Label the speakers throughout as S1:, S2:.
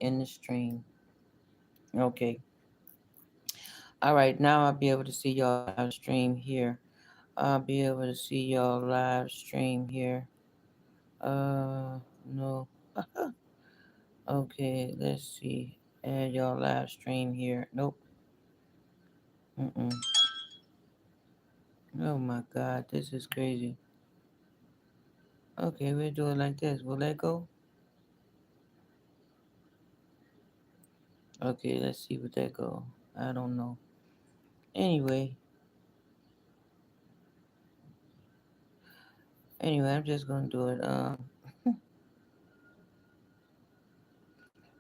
S1: in the stream. Okay. All right. Now I'll be able to see y'all live stream here. I'll be able to see y'all live stream here. No. Okay. Let's see. Add y'all live stream here. Nope. Mm-mm. Oh my God. This is crazy. Okay. We'll do it like this. Will that go? Okay. Let's see what that go. I don't know. Anyway. Anyway, I'm just gonna do it.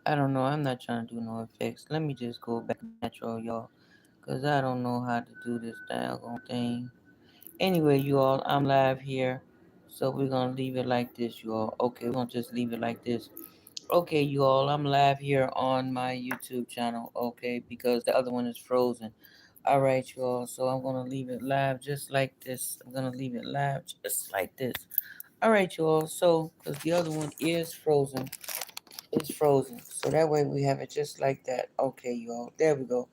S1: I don't know. I'm not trying to do no effects. Let me just go back natural, y'all, cause I don't know how to do this daggone thing. Anyway, you all, I'm live here, so we're gonna leave it like this, you all. Okay, we're gonna just leave it like this. Okay, you all, I'm live here on my YouTube channel. Okay, because the other one is frozen. All right, you all. So I'm gonna leave it live just like this. I'm gonna leave it live just like this. All right, you all. So, because the other one is frozen, it's frozen. So that way we have it just like that. Okay, y'all. There we go.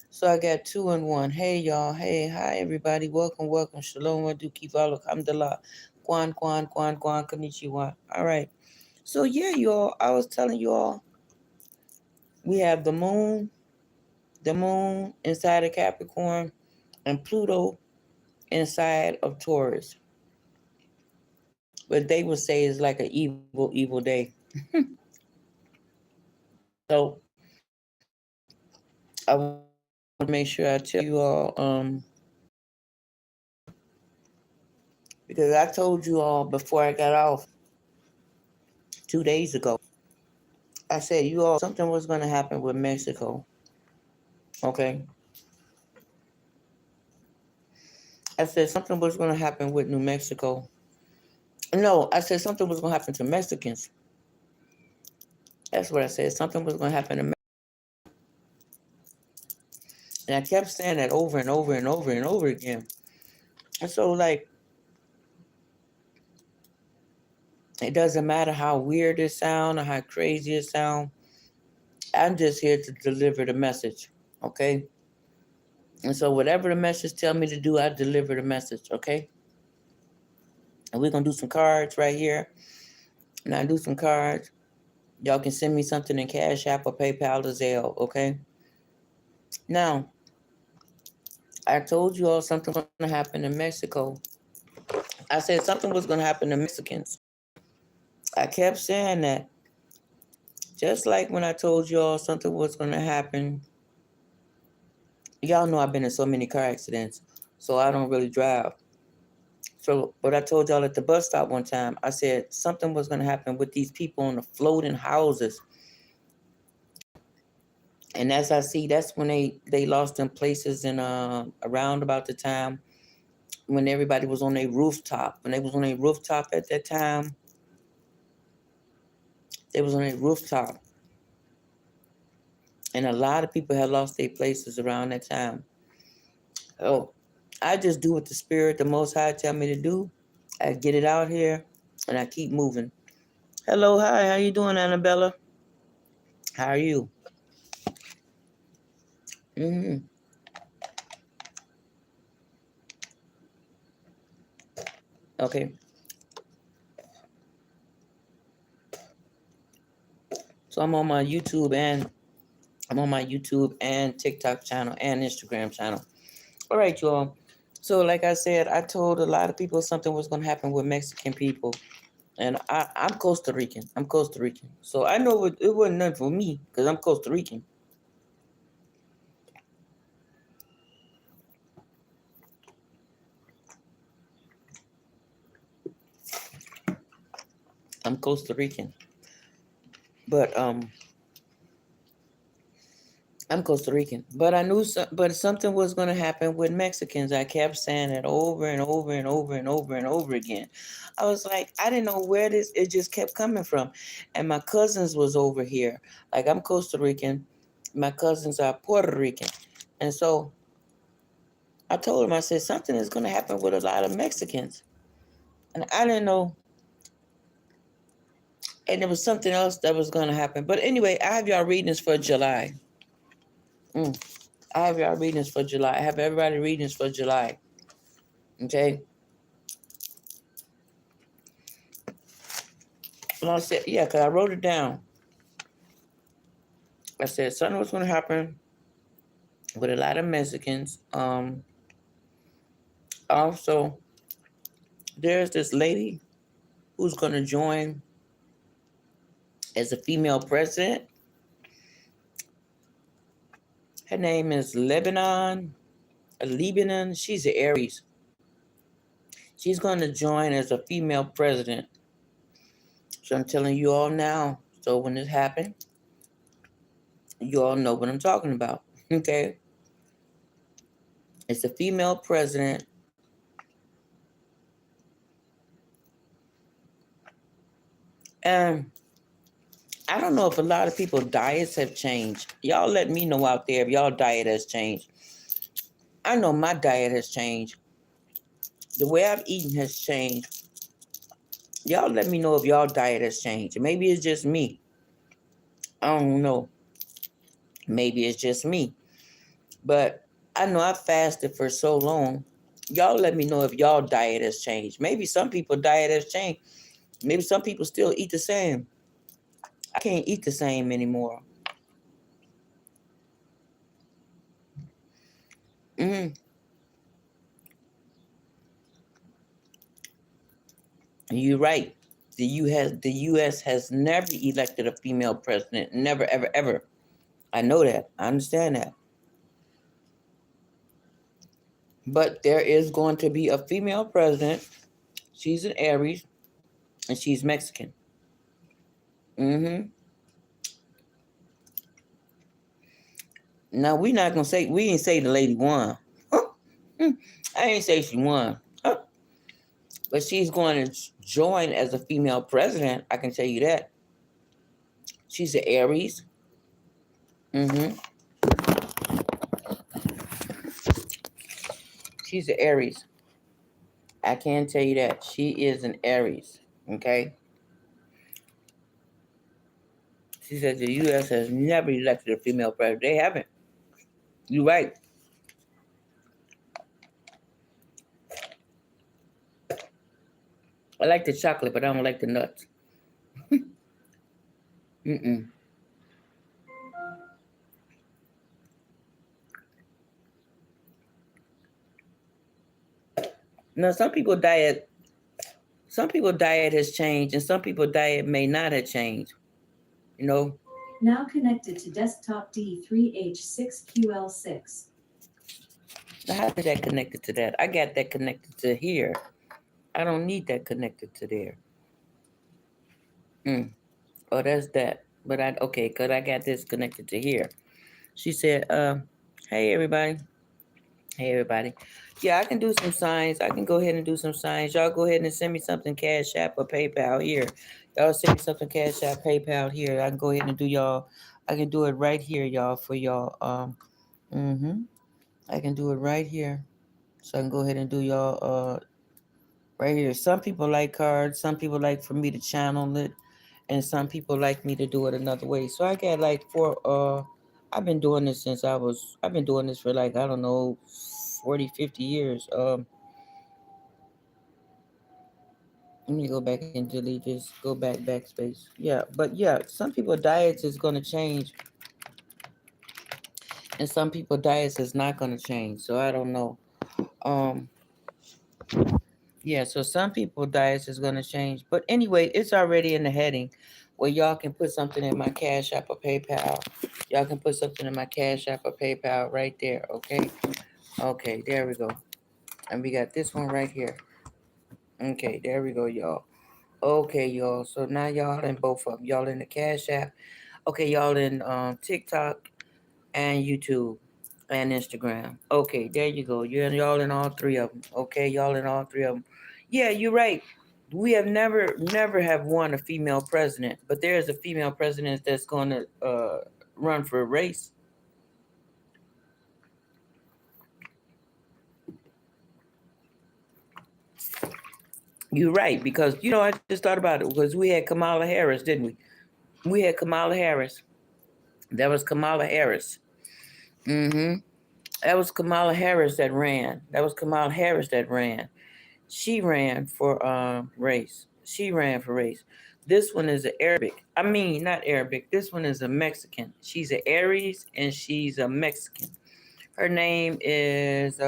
S1: So I got two and one. Hey, y'all. Hey, hi, everybody. Welcome, welcome. Shalom, Waduki, Baruch, Alhamdulillah. Kwan, Konnichiwa. All right. So, yeah, y'all. I was telling you all, we have the moon inside of Capricorn, and Pluto inside of Taurus. But they would say it's like an evil, evil day. So I want to make sure I tell you all, because I told you all before I got off 2 days ago. I said you all something was going to happen with Mexico. Okay, I said something was going to happen with New Mexico. No, I said something was going to happen to Mexicans. That's what I said. Something was going to happen to Mexicans. And I kept saying that over and over and over and over again. And so, like, it doesn't matter how weird it sound or how crazy it sound. I'm just here to deliver the message. Okay. And so whatever the message tell me to do, I deliver the message. Okay. And we're gonna do some cards right here. And I do some cards. Y'all can send me something in Cash App or PayPal or Zellle. Okay. Now, I told you all something was gonna happen in Mexico. I said something was gonna happen to Mexicans. I kept saying that. Just like when I told y'all something was gonna happen. Y'all know I've been in so many car accidents, so I don't really drive. So, but I told y'all at the bus stop one time, I said something was going to happen with these people in the floating houses. And as I see, that's when they lost them places in around about the time when everybody was on a rooftop. When they was on a rooftop at that time, they was on a rooftop. And a lot of people had lost their places around that time. Oh, I just do what the Spirit, the Most High, tell me to do. I get it out here, and I keep moving. Hello, hi, how you doing, Annabella? How are you? Mm-hmm. Okay. So I'm on my YouTube and TikTok channel and Instagram channel. All right, y'all. So like I said, I told a lot of people something was gonna happen with Mexican people. And I'm Costa Rican. I'm Costa Rican. So I know it wasn't nothing for me because I'm Costa Rican. I'm Costa Rican. But I'm Costa Rican, but I knew but something was going to happen with Mexicans. I kept saying it over and over and over and over and over again. I was like, I didn't know where it just kept coming from. And my cousins was over here. Like I'm Costa Rican. My cousins are Puerto Rican. And so I told him, I said, something is going to happen with a lot of Mexicans. And I didn't know And there was something else that was going to happen. But anyway, I have y'all readings for July. I have y'all readings for July. I have everybody readings for July. Okay? And I said, yeah, because I wrote it down. I said something was going to happen with a lot of Mexicans. Also, there's this lady who's going to join as a female president. Her name is Lebanon. She's an Aries. She's going to join as a female president. So I'm telling you all now. So when this happens, you all know what I'm talking about. Okay? It's a female president. And I don't know if a lot of people's diets have changed. Y'all let me know out there if y'all diet has changed. I know my diet has changed. The way I've eaten has changed. Y'all let me know if y'all diet has changed. Maybe it's just me. I don't know. Maybe it's just me. But I know I fasted for so long. Y'all let me know if y'all diet has changed. Maybe some people's diet has changed. Maybe some people still eat the same. I can't eat the same anymore. Mm-hmm. You're right. The U.S. has never elected a female president. Never, ever, ever. I know that. I understand that. But there is going to be a female president. She's an Aries, and she's Mexican. Mm-hmm. Now we ain't say the lady won. I ain't say she won. But she's going to join as a female president. I can tell you that. She's an Aries. Mm-hmm. She's an Aries. I can tell you that. She is an Aries. Okay? She said the U.S. has never elected a female president. They haven't. You're right. I like the chocolate, but I don't like the nuts. Mm-mm. Now, some people diet has changed, and some people diet may not have changed. You know.
S2: Now connected to desktop D3H6QL6.
S1: Now, how did that connected to that? I got that connected to here. I don't need that connected to there. Oh, that's that. But okay, cause I got this connected to here. She said, hey everybody. Hey everybody. Yeah, I can do some signs. I can go ahead and do some signs. Y'all go ahead and send me something Cash App or PayPal here. Y'all send me something Cash App, PayPal here. I can go ahead and do y'all. I can do it right here, y'all, for y'all. I can do it right here. So I can go ahead and do y'all right here. Some people like cards. Some people like for me to channel it. And some people like me to do it another way. So I got like I've been doing this I've been doing this for like, I don't know, 40, 50 years. Let me go back and delete this, go backspace. Yeah, but yeah, some people diets is going to change and some people diets is not going to change. So I don't know. Um, Yeah, so some people diets is gonna change. But anyway, it's already in the heading where y'all can put something in my Cash App or PayPal. Y'all can put something in my Cash App or PayPal right there, okay? Okay, there we go. And we got this one right here. Okay, there we go, y'all. Okay, y'all. So now y'all in both of them. Y'all in the Cash App. Okay, y'all in TikTok and YouTube and Instagram. Okay, there you go. Y'all in all three of them. Okay, y'all in all three of them. Yeah, you're right. We have never have won a female president, but there is a female president that's going to run for a race. You're right, because I just thought about it because we had Kamala Harris, didn't we? We had Kamala Harris. That was Kamala Harris. Mm-hmm. That was Kamala Harris that ran. That was Kamala Harris that ran. She ran for race. She ran for race. This one is an Arabic. I mean, not Arabic. This one is a Mexican. She's an Aries and she's a Mexican. Her name is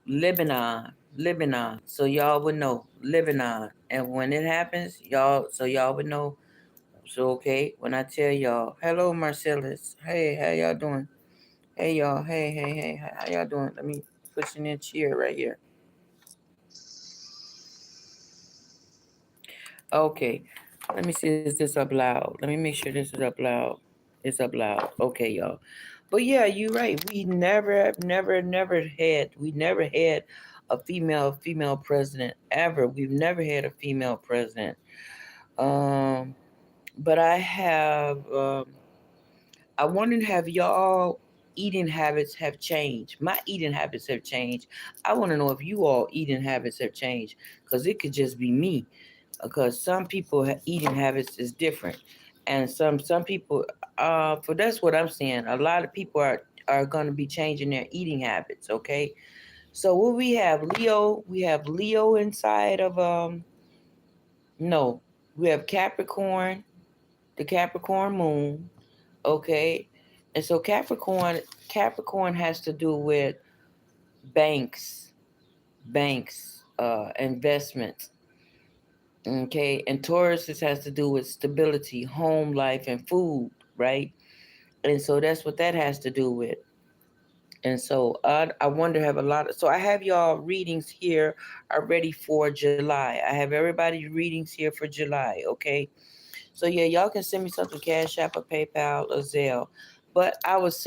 S1: Lebanon. Lebanon. So y'all would know Lebanon. And when it happens, y'all would know. So okay, when I tell y'all, hello Marcellus. Hey, how y'all doing? Hey y'all. Hey. How y'all doing? Let me put you in cheer right here. Okay. Let me see, is this up loud? Let me make sure this is up loud. It's up loud. Okay, y'all. But yeah, you're right. We never had a female president ever. We've never had a female president. Um, but I wondered, have y'all eating habits have changed? My eating habits have changed. I want to know if you all eating habits have changed, because it could just be me, because some people eating habits is different, and some people for that's what I'm saying, a lot of people are going to be changing their eating habits. Okay, so what we have Leo inside of no, we have Capricorn, the Capricorn moon. Okay, and so Capricorn has to do with banks, investments. Okay, and Taurus has to do with stability, home life, and food, right? And so that's what that has to do with. And so I wonder, have a lot of, so I have y'all readings here already for July. I have everybody readings here for July, okay? So yeah, y'all can send me something, Cash App or PayPal or Zelle. But I was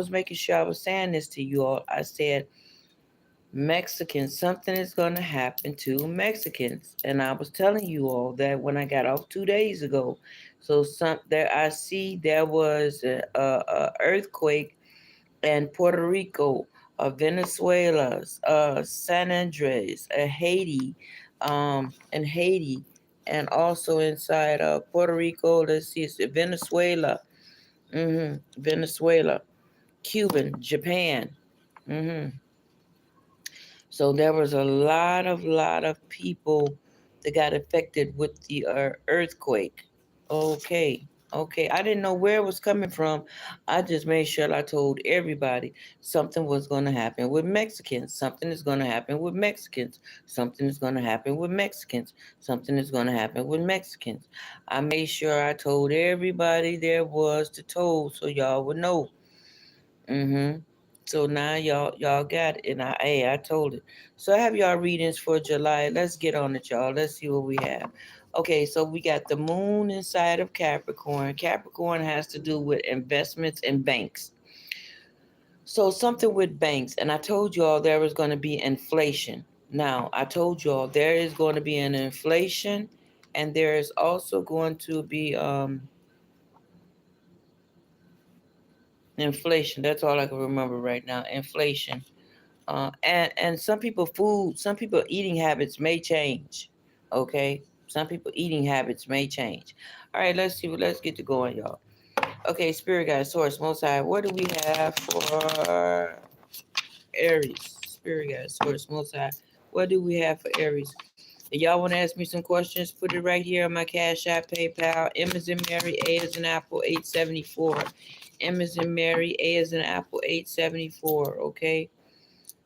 S1: making sure I was saying this to you all. I said, Mexicans, something is going to happen to Mexicans. And I was telling you all that when I got off 2 days ago. So I see there was a earthquake in Puerto Rico, Venezuela, San Andres, Haiti, and also inside Puerto Rico. Let's see, it's Venezuela, Venezuela, Cuban, Japan. hmm So there was a lot of people that got affected with the earthquake. Okay. Okay. I didn't know where it was coming from. I just made sure I told everybody something was going to happen with Mexicans. Something is going to happen with Mexicans. Something is going to happen with Mexicans. Something is going to happen with Mexicans. I made sure I told everybody there was to told so y'all would know. Mm-hmm. So now y'all got it, and I told it. So I have y'all readings for July. Let's get on it, y'all. Let's see what we have. Okay, so we got the moon inside of Capricorn. Capricorn has to do with investments and banks. So something with banks, and I told y'all there was going to be inflation. Now I told y'all there is going to be an inflation, and there is also going to be inflation. That's all I can remember right now. Inflation. And some people eating habits may change. Okay, some people eating habits may change. All right, let's see. Let's get to going, y'all. Okay, Spirit Guide, Source, Most High. What do we have for Aries? Spirit Guide, Source, Most High. What do we have for Aries? If y'all want to ask me some questions, put it right here on my Cash App, PayPal. M as in Mary, A as in Apple, 874. M as in Mary, A as in Apple, 874. Okay.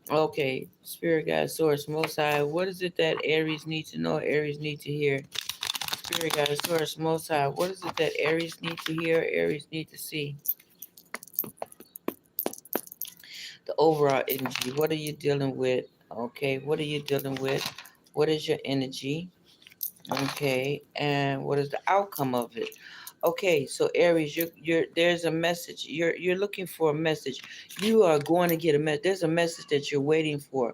S1: Okay, Spirit Guide, Source, Most High. What is it that Aries need to know? Aries need to hear. Spirit Guide, Source, Most High. What is it that Aries need to hear? Aries need to see. The overall energy. What are you dealing with? Okay, what are you dealing with? What is your energy? Okay, and what is the outcome of it? Okay, so Aries, you're there's a message. You're looking for a message. You are going to get a message. There's a message that you're waiting for.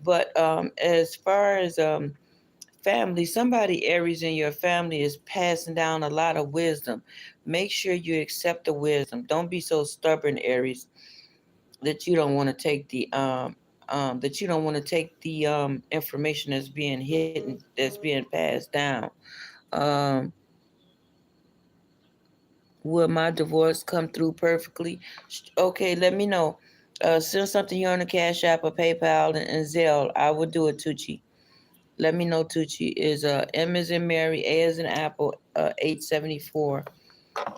S1: But as far as family, somebody Aries in your family is passing down a lot of wisdom. Make sure you accept the wisdom. Don't be so stubborn, Aries, that you don't want to take the that you don't want to take the information that's being hidden, that's being passed down. Um, will my divorce come through perfectly? Okay, let me know. Send something here on the Cash App or PayPal and Zelle. I will do it, Tucci. Let me know, Tucci. Is M as in Mary, A as in Apple, 874.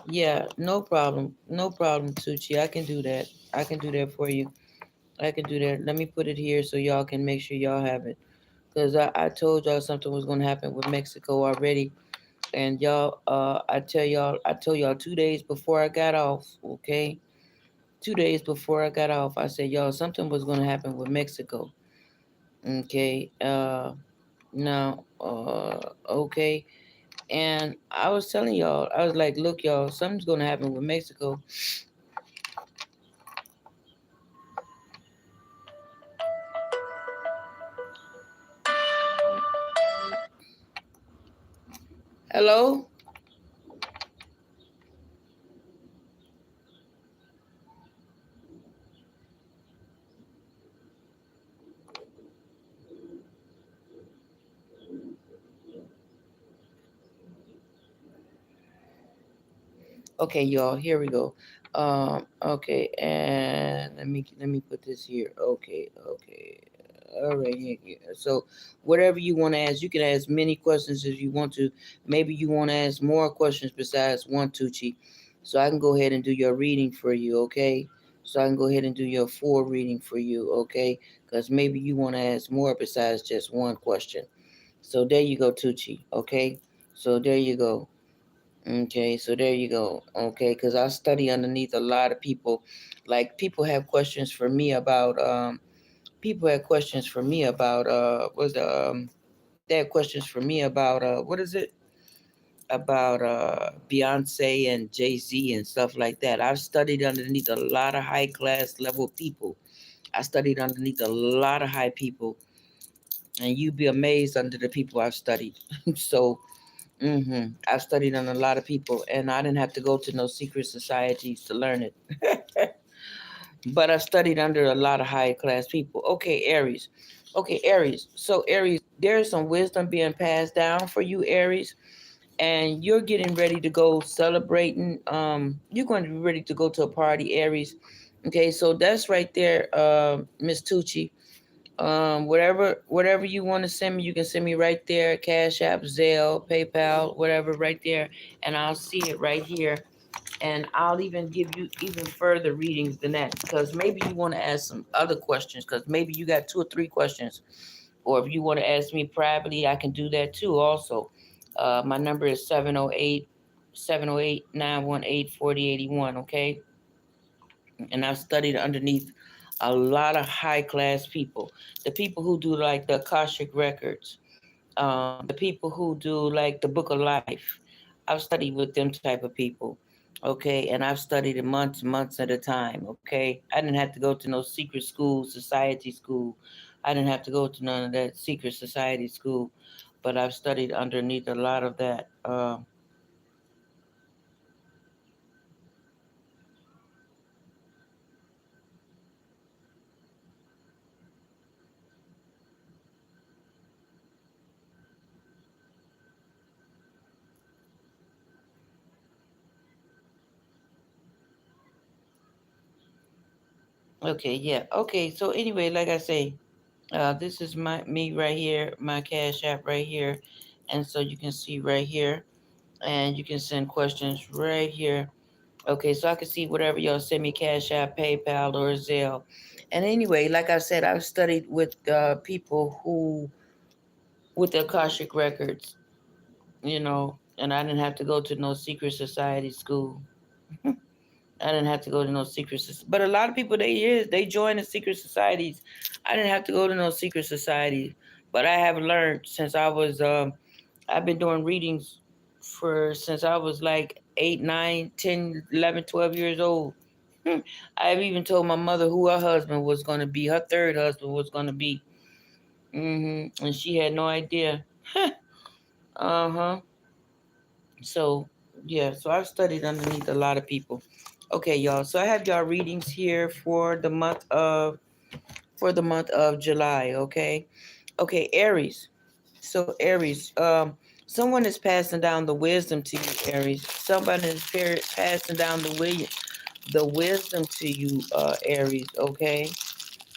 S1: Yeah, no problem. No problem, Tucci. I can do that. I can do that for you. I can do that. Let me put it here so y'all can make sure y'all have it. Because I told y'all something was going to happen with Mexico already. And y'all, I told y'all 2 days before I got off, okay? 2 days before I got off, I said, y'all, something was going to happen with Mexico. Okay. Okay. And I was telling y'all, I was like, look, y'all, something's going to happen with Mexico. Hello? Okay, y'all, here we go. Okay, and let me put this here. Okay, okay. All right, here. So whatever you want to ask, you can ask many questions if you want to. Maybe you want to ask more questions besides one, Tucci. So I can go ahead and do your reading for you, okay? So I can go ahead and do your full reading for you, okay? Because maybe you want to ask more besides just one question. So there you go, Tucci, okay? So there you go. Okay, so there you go. Okay, because I study underneath a lot of people. Like people have questions for me about people have questions for me about what's the they have questions for me about what is it? About Beyonce and Jay-Z and stuff like that. I've studied underneath a lot of high class level people. I studied underneath a lot of high people, and you'd be amazed under the people I've studied. So I've studied on a lot of people, and I didn't have to go to no secret societies to learn it. But I studied under a lot of high class people. Okay, Aries. Okay, Aries. So, Aries, there's some wisdom being passed down for you, Aries, and you're getting ready to go celebrating. You're going to be ready to go to a party, Aries. Okay, so that's right there, Miss Tucci. Whatever you want to send me, you can send me right there. Cash App, Zelle, PayPal, whatever, right there, and I'll see it right here. And I'll even give you even further readings than that because maybe you want to ask some other questions because maybe you got 2 or 3 questions, or if you want to ask me privately, I can do that too. Also, my number is 708-918-4081. Okay, and I've studied underneath a lot of high class people. The people who do like the Akashic records, the people who do like the Book of Life. I've studied with them type of people. Okay, and I've studied it months, months at a time. Okay, I didn't have to go to no secret school, society school. I didn't have to go to none of that secret society school, but I've studied underneath a lot of that. Okay, yeah. Okay, so anyway, like I say, this is my me right here, my Cash App right here, and so you can see right here, and you can send questions right here. Okay, so I can see whatever y'all send me, Cash App, PayPal, or Zelle. And anyway, like I said, I've studied with people who with the Akashic records, and I didn't have to go to no secret society school. I didn't have to go to no secret society. But a lot of people they join the secret societies. I didn't have to go to no secret society. But I have learned since I've been doing readings for since I was like 8, 9, 10, 11, 12 years old. I've even told my mother who her husband was going to be, her third husband was going to be. And she had no idea. Uh-huh. So, yeah, so I've studied underneath a lot of people. Okay, y'all. So I have y'all readings here for the month of for the month of July. Okay, Aries. So Aries, someone is passing down the wisdom to you, Aries. Somebody is passing down the wisdom to you, Aries. Okay.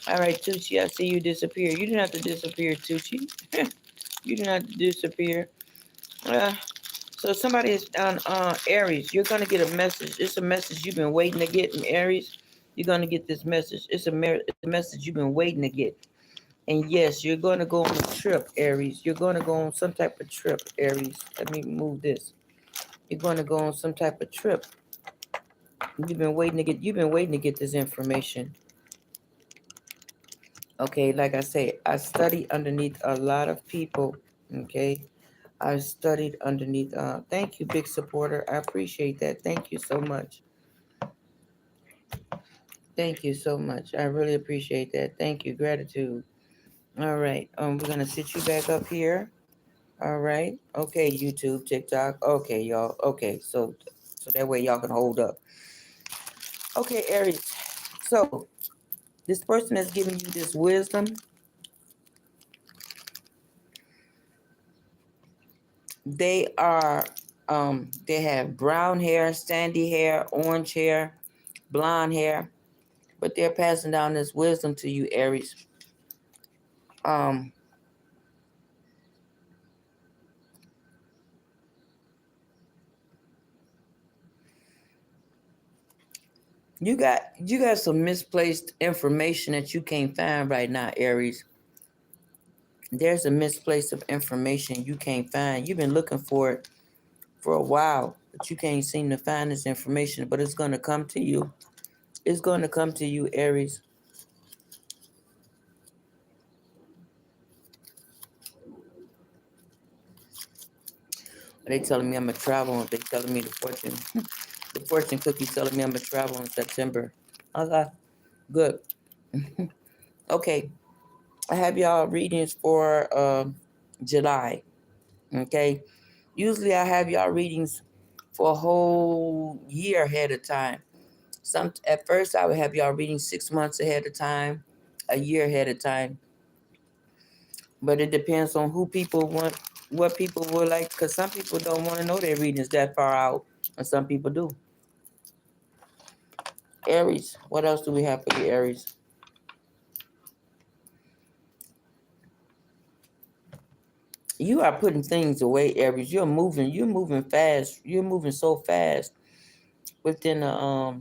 S1: All right, Tucci. I see you disappear. You didn't have to disappear, Tucci. You didn't have to disappear. Uh, so somebody is on Aries. You're gonna get a message. It's a message you've been waiting to get in Aries. You're gonna get this message. It's a message you've been waiting to get. And yes, you're gonna go on a trip, Aries. You're gonna go on some type of trip, Aries. Let me move this. You're gonna go on some type of trip. You've been waiting to get this information. Okay, like I say, I study underneath a lot of people. Okay. I studied underneath thank you, big supporter. I appreciate that. Thank you so much. Thank you so much. I really appreciate that. Thank you. Gratitude. All right. We're gonna sit you back up here. All right. Okay, YouTube, TikTok. Okay, y'all. Okay, so that way y'all can hold up. Okay, Aries. So this person is giving you this wisdom. They are they have brown hair, sandy hair, orange hair, blonde hair, but they're passing down this wisdom to you, Aries. Um you got some misplaced information that you can't find right now, Aries. There's a misplaced of information you can't find. You've been looking for it for a while, but you can't seem to find this information, but it's going to come to you. It's going to come to you, Aries. They telling me I'm going to travel. They telling me the fortune cookie telling me I'm going to travel in September. Okay, good. Okay, I have y'all readings for July. Okay, usually I have y'all readings for a whole year ahead of time. Some at first I would have y'all reading 6 months ahead of time, a year ahead of time. But it depends on who people want, what people would like, because some people don't want to know their readings that far out, and some people do. Aries, what else do we have for you, Aries? You are putting things away, Aries. You're moving fast. You're moving so fast within the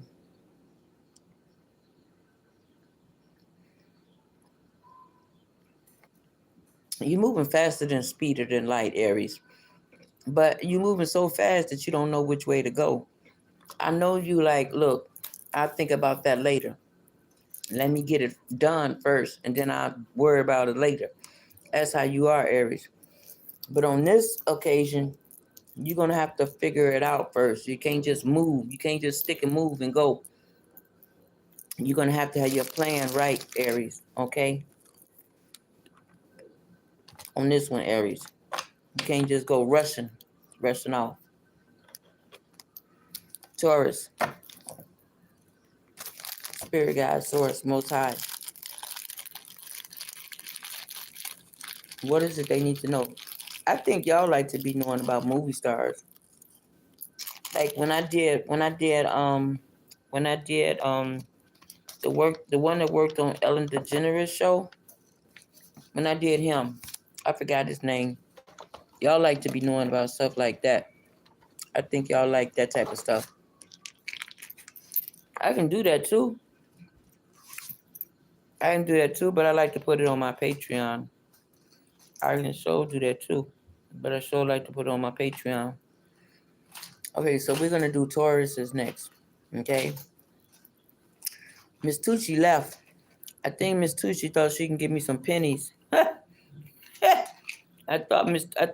S1: you're moving faster than speeder than light, Aries. But you're moving so fast that you don't know which way to go. I know you like, look, I'll think about that later. Let me get it done first, and then I'll worry about it later. That's how you are, Aries. But on this occasion, you're going to have to figure it out first. You can't just move. You can't just stick and move and go. You're going to have your plan right, Aries. Okay? On this one, Aries. You can't just go rushing off. Taurus, Spirit Guide, Source, Most High. What is it they need to know? I think y'all like to be knowing about movie stars. Like when I did the one that worked on Ellen DeGeneres show, when I did him, I forgot his name. Y'all like to be knowing about stuff like that. I think y'all like that type of stuff. I can do that too. I can do that too, but I like to put it on my Patreon. I can sure do that too, but I sure like to put it on my Patreon. Okay, so we're gonna do Tauruses next. Okay, Miss Tucci left. I think Miss Tucci thought she can give me some pennies. I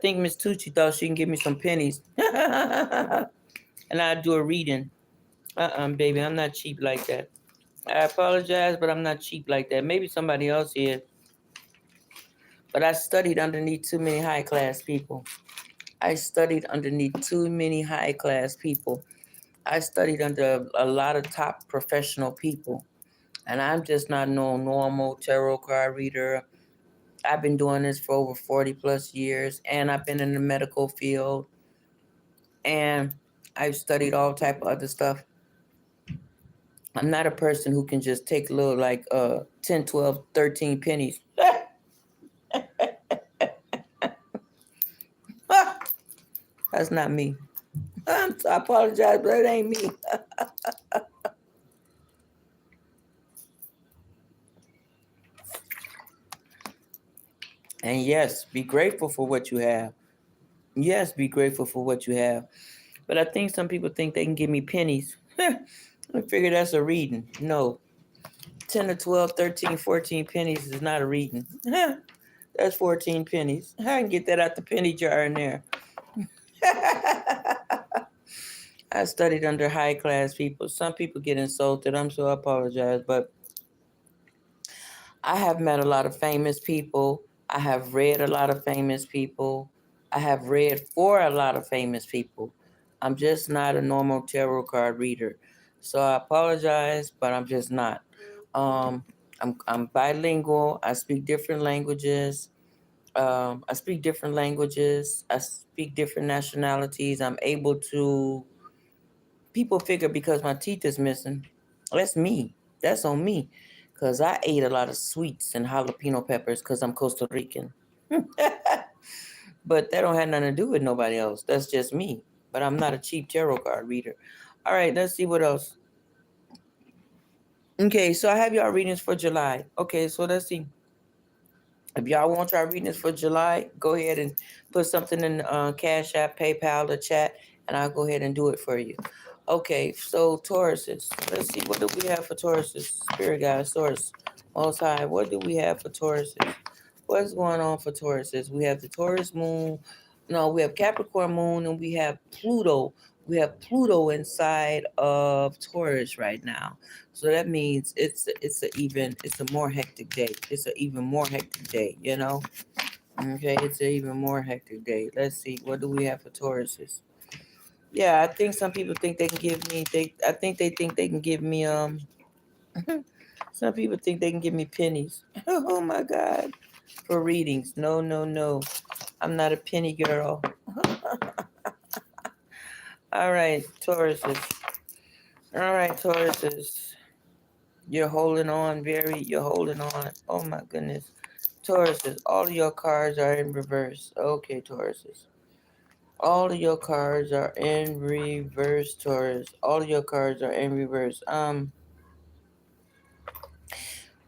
S1: think Miss Tucci thought she can give me some pennies. And I'd do a reading. Baby, I'm not cheap like that. I apologize, but I'm not cheap like that. Maybe somebody else is. But I studied underneath too many high class people. I studied underneath too many high class people. I studied under a lot of top professional people. And I'm just not no normal tarot card reader. I've been doing this for over 40 plus years, and I've been in the medical field, and I've studied all type of other stuff. I'm not a person who can just take a little like 10, 12, 13 pennies. That's not me. I apologize, but it ain't me. And yes, be grateful for what you have. Yes, be grateful for what you have. But I think some people think they can give me pennies. I figure that's a reading. No. 10 to 12, 13, 14 pennies is not a reading. That's 14 pennies. I can get that out the penny jar in there. I studied under high class people. Some people get insulted. I'm so I apologize. But I have met a lot of famous people. I have read a lot of famous people. I have read for a lot of famous people. I'm just not a normal tarot card reader. So I apologize, but I'm just not. Um, I'm bilingual. I speak different languages. I speak different languages. I speak different nationalities. I'm able to. People figure because my teeth is missing, that's me. That's on me. Because I ate a lot of sweets and jalapeno peppers because I'm Costa Rican. But that don't have nothing to do with nobody else. That's just me. But I'm not a cheap tarot card reader. All right, let's see what else. Okay, so I have y'all readings for July. Okay, so let's see. If y'all want y'all readings for July, go ahead and put something in Cash App, PayPal, or chat, and I'll go ahead and do it for you. Okay, so Tauruses. Let's see, what do we have for Tauruses? Spirit guides, Taurus. Most High, what do we have for Tauruses? What's going on for Tauruses? We have the Taurus moon. No, we have Capricorn moon, and we have Pluto. We have Pluto inside of Taurus right now. So that means it's a more hectic day. It's an even more hectic day, you know? Okay, it's an even more hectic day. Let's see, what do we have for Tauruses? Yeah, I think some people think they can give me I think they think they can give me some people think they can give me pennies. Oh my god. For readings. No, no, no. I'm not a penny girl. All right, Tauruses. All right, Tauruses. You're holding on. Oh my goodness. Tauruses, all of your cards are in reverse. Okay, Tauruses. All of your cards are in reverse, Taurus. All of your cards are in reverse.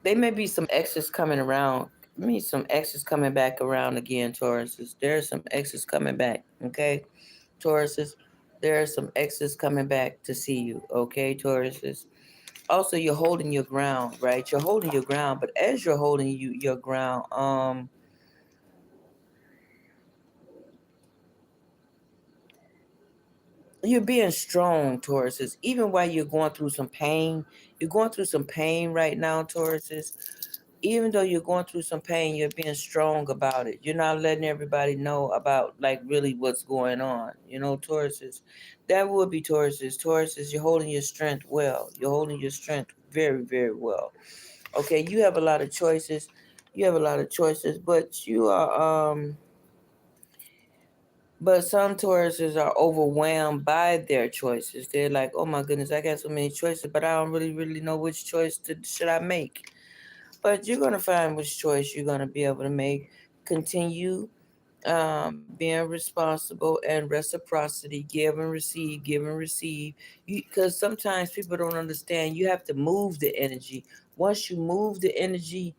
S1: There may be some exes coming around. Me some exes coming back around again, Tauruses. There are some exes coming back, okay? Tauruses, there are some exes coming back to see you, okay, Tauruses? Also, you're holding your ground, right? You're holding your ground, but as you're holding your ground, you're being strong, Tauruses. Even while you're going through some pain, you're going through some pain right now, Tauruses. Even though you're going through some pain, you're being strong about it. You're not letting everybody know about like really what's going on. You know, Tauruses. That would be Tauruses. Tauruses, you're holding your strength well. You're holding your strength very, very well. Okay, you have a lot of choices. You have a lot of choices, but you are but some Tauruses are overwhelmed by their choices. They're like, oh my goodness, I got so many choices, but I don't really know which choice should I make. But you're going to find which choice you're going to be able to make. Continue being responsible and reciprocity, give and receive. Because sometimes people don't understand. You have to move the energy. Once you move the energy,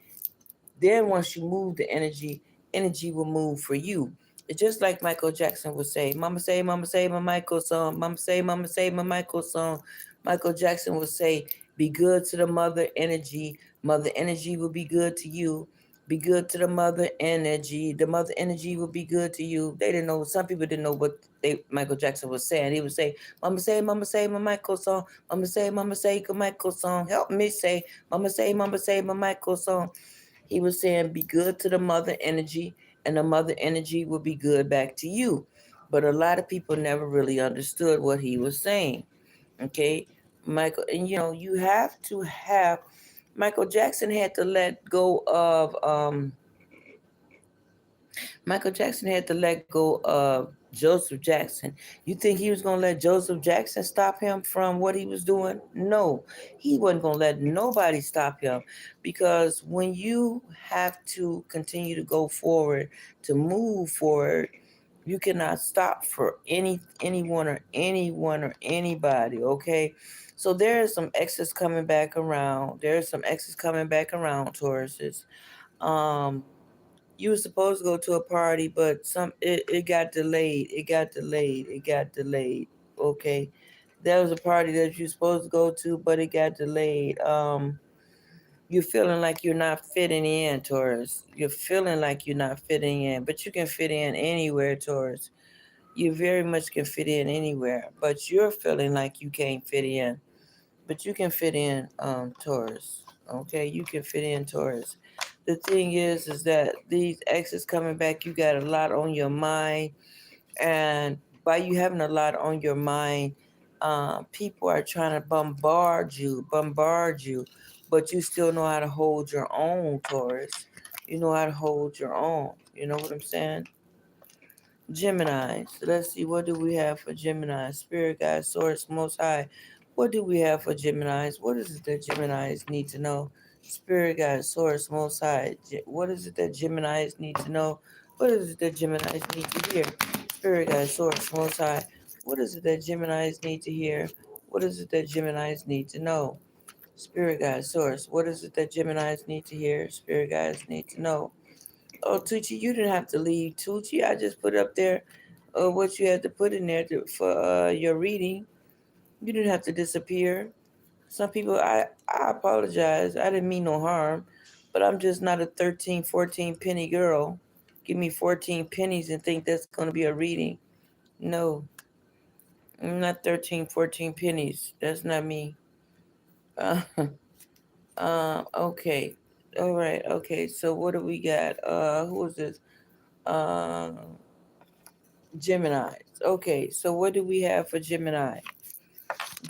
S1: once you move the energy will move for you. It's just like Michael Jackson would say, Mama say, my Michael song. Mama say, my Michael song. Michael Jackson would say, be good to the mother energy. Mother energy will be good to you. Be good to the mother energy. The mother energy will be good to you. They didn't know. Some people didn't know what Michael Jackson was saying. He would say, Mama say, my Michael song. Mama say, my Michael song. Help me say, Mama say, my Michael song. He was saying, be good to the mother energy, and the mother energy will be good back to you. But a lot of people never really understood what he was saying. Okay, Michael, and you know, you have to have Michael Jackson had to let go of Michael Jackson had to let go of Joseph Jackson. You think he was gonna let Joseph Jackson stop him from what he was doing? No, he wasn't gonna let nobody stop him, because when you have to continue to go forward, to move forward, you cannot stop for anyone or anybody. Okay, so there is some exes coming back around. There is some exes coming back around, Tauruses. Um, you were supposed to go to a party, but it got delayed. It got delayed. It got delayed. Okay. There was a party that you were supposed to go to, but it got delayed. You're feeling like you're not fitting in, Taurus. You're feeling like you're not fitting in, but you can fit in anywhere, Taurus. You very much can fit in anywhere, but you're feeling like you can't fit in. But you can fit in, Taurus. Okay, you can fit in, Taurus. The thing is that these exes coming back, you got a lot on your mind, and by you having a lot on your mind, people are trying to bombard you, but you still know how to hold your own, Taurus. You know how to hold your own. You know what I'm saying? Gemini. So let's see, what do we have for Gemini? Spirit guide, source, most high. What do we have for Geminis? What is it that Geminis need to know? Spirit guide, source, most high. What is it that Geminis need to know? What is it that Geminis need to hear? Spirit guide, source, most high. What is it that Geminis need to hear? What is it that Geminis need to know? Spirit guide, source. What is it that Geminis need to hear? Spirit guides need to know. Oh, Tucci, you didn't have to leave. Tucci, I just put up there what you had to put in there for your reading. You didn't have to disappear. Some people, I apologize. I didn't mean no harm, but I'm just not a 13, 14 penny girl. Give me 14 pennies and think that's going to be a reading. No, I'm not 13, 14 pennies. That's not me. Uh, okay. All right. Okay. So what do we got? Who is this? Um, Gemini. Okay, so what do we have for Gemini?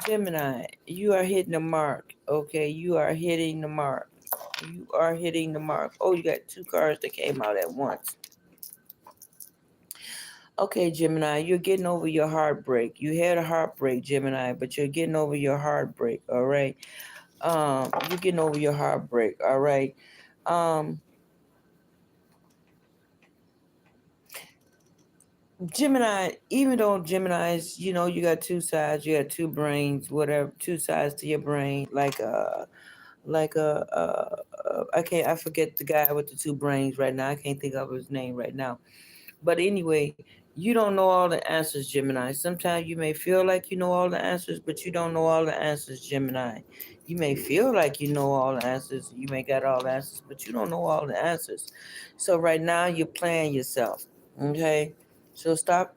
S1: Gemini, you are hitting the mark. Okay, you are hitting the mark. You are hitting the mark. Oh, you got two cards that came out at once. Okay, Gemini, you're getting over your heartbreak. You had a heartbreak, Gemini, but you're getting over your heartbreak. All right. You're getting over your heartbreak. All right. Um, Gemini, even though Gemini's, you got two sides, you got two brains, whatever, two sides to your brain, I forget the guy with the two brains right now. I can't think of his name right now. But anyway, you don't know all the answers, Gemini. Sometimes you may feel like you know all the answers, but you don't know all the answers, Gemini. You may feel like you know all the answers. You may got all the answers, but you don't know all the answers. So right now you're playing yourself. Okay? So stop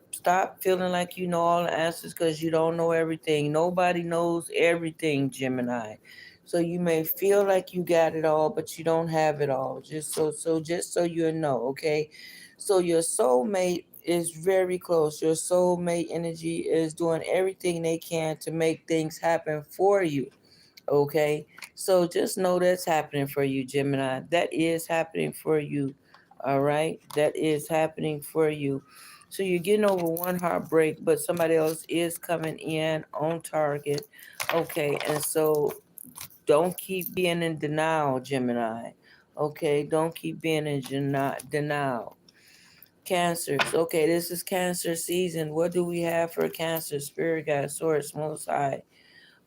S1: feeling like you know all the answers, because you don't know everything. Nobody knows everything, Gemini. So you may feel like you got it all, but you don't have it all. Just so you know, okay? So your soulmate is very close. Your soulmate energy is doing everything they can to make things happen for you. Okay? So just know that's happening for you, Gemini. That is happening for you. All right? That is happening for you. So you're getting over one heartbreak, but somebody else is coming in on target. Okay, and so don't keep being in denial, Gemini. Okay, don't keep being in denial. Cancers. Okay, this is Cancer season. What do we have for Cancer? Spirit guide, source, most high.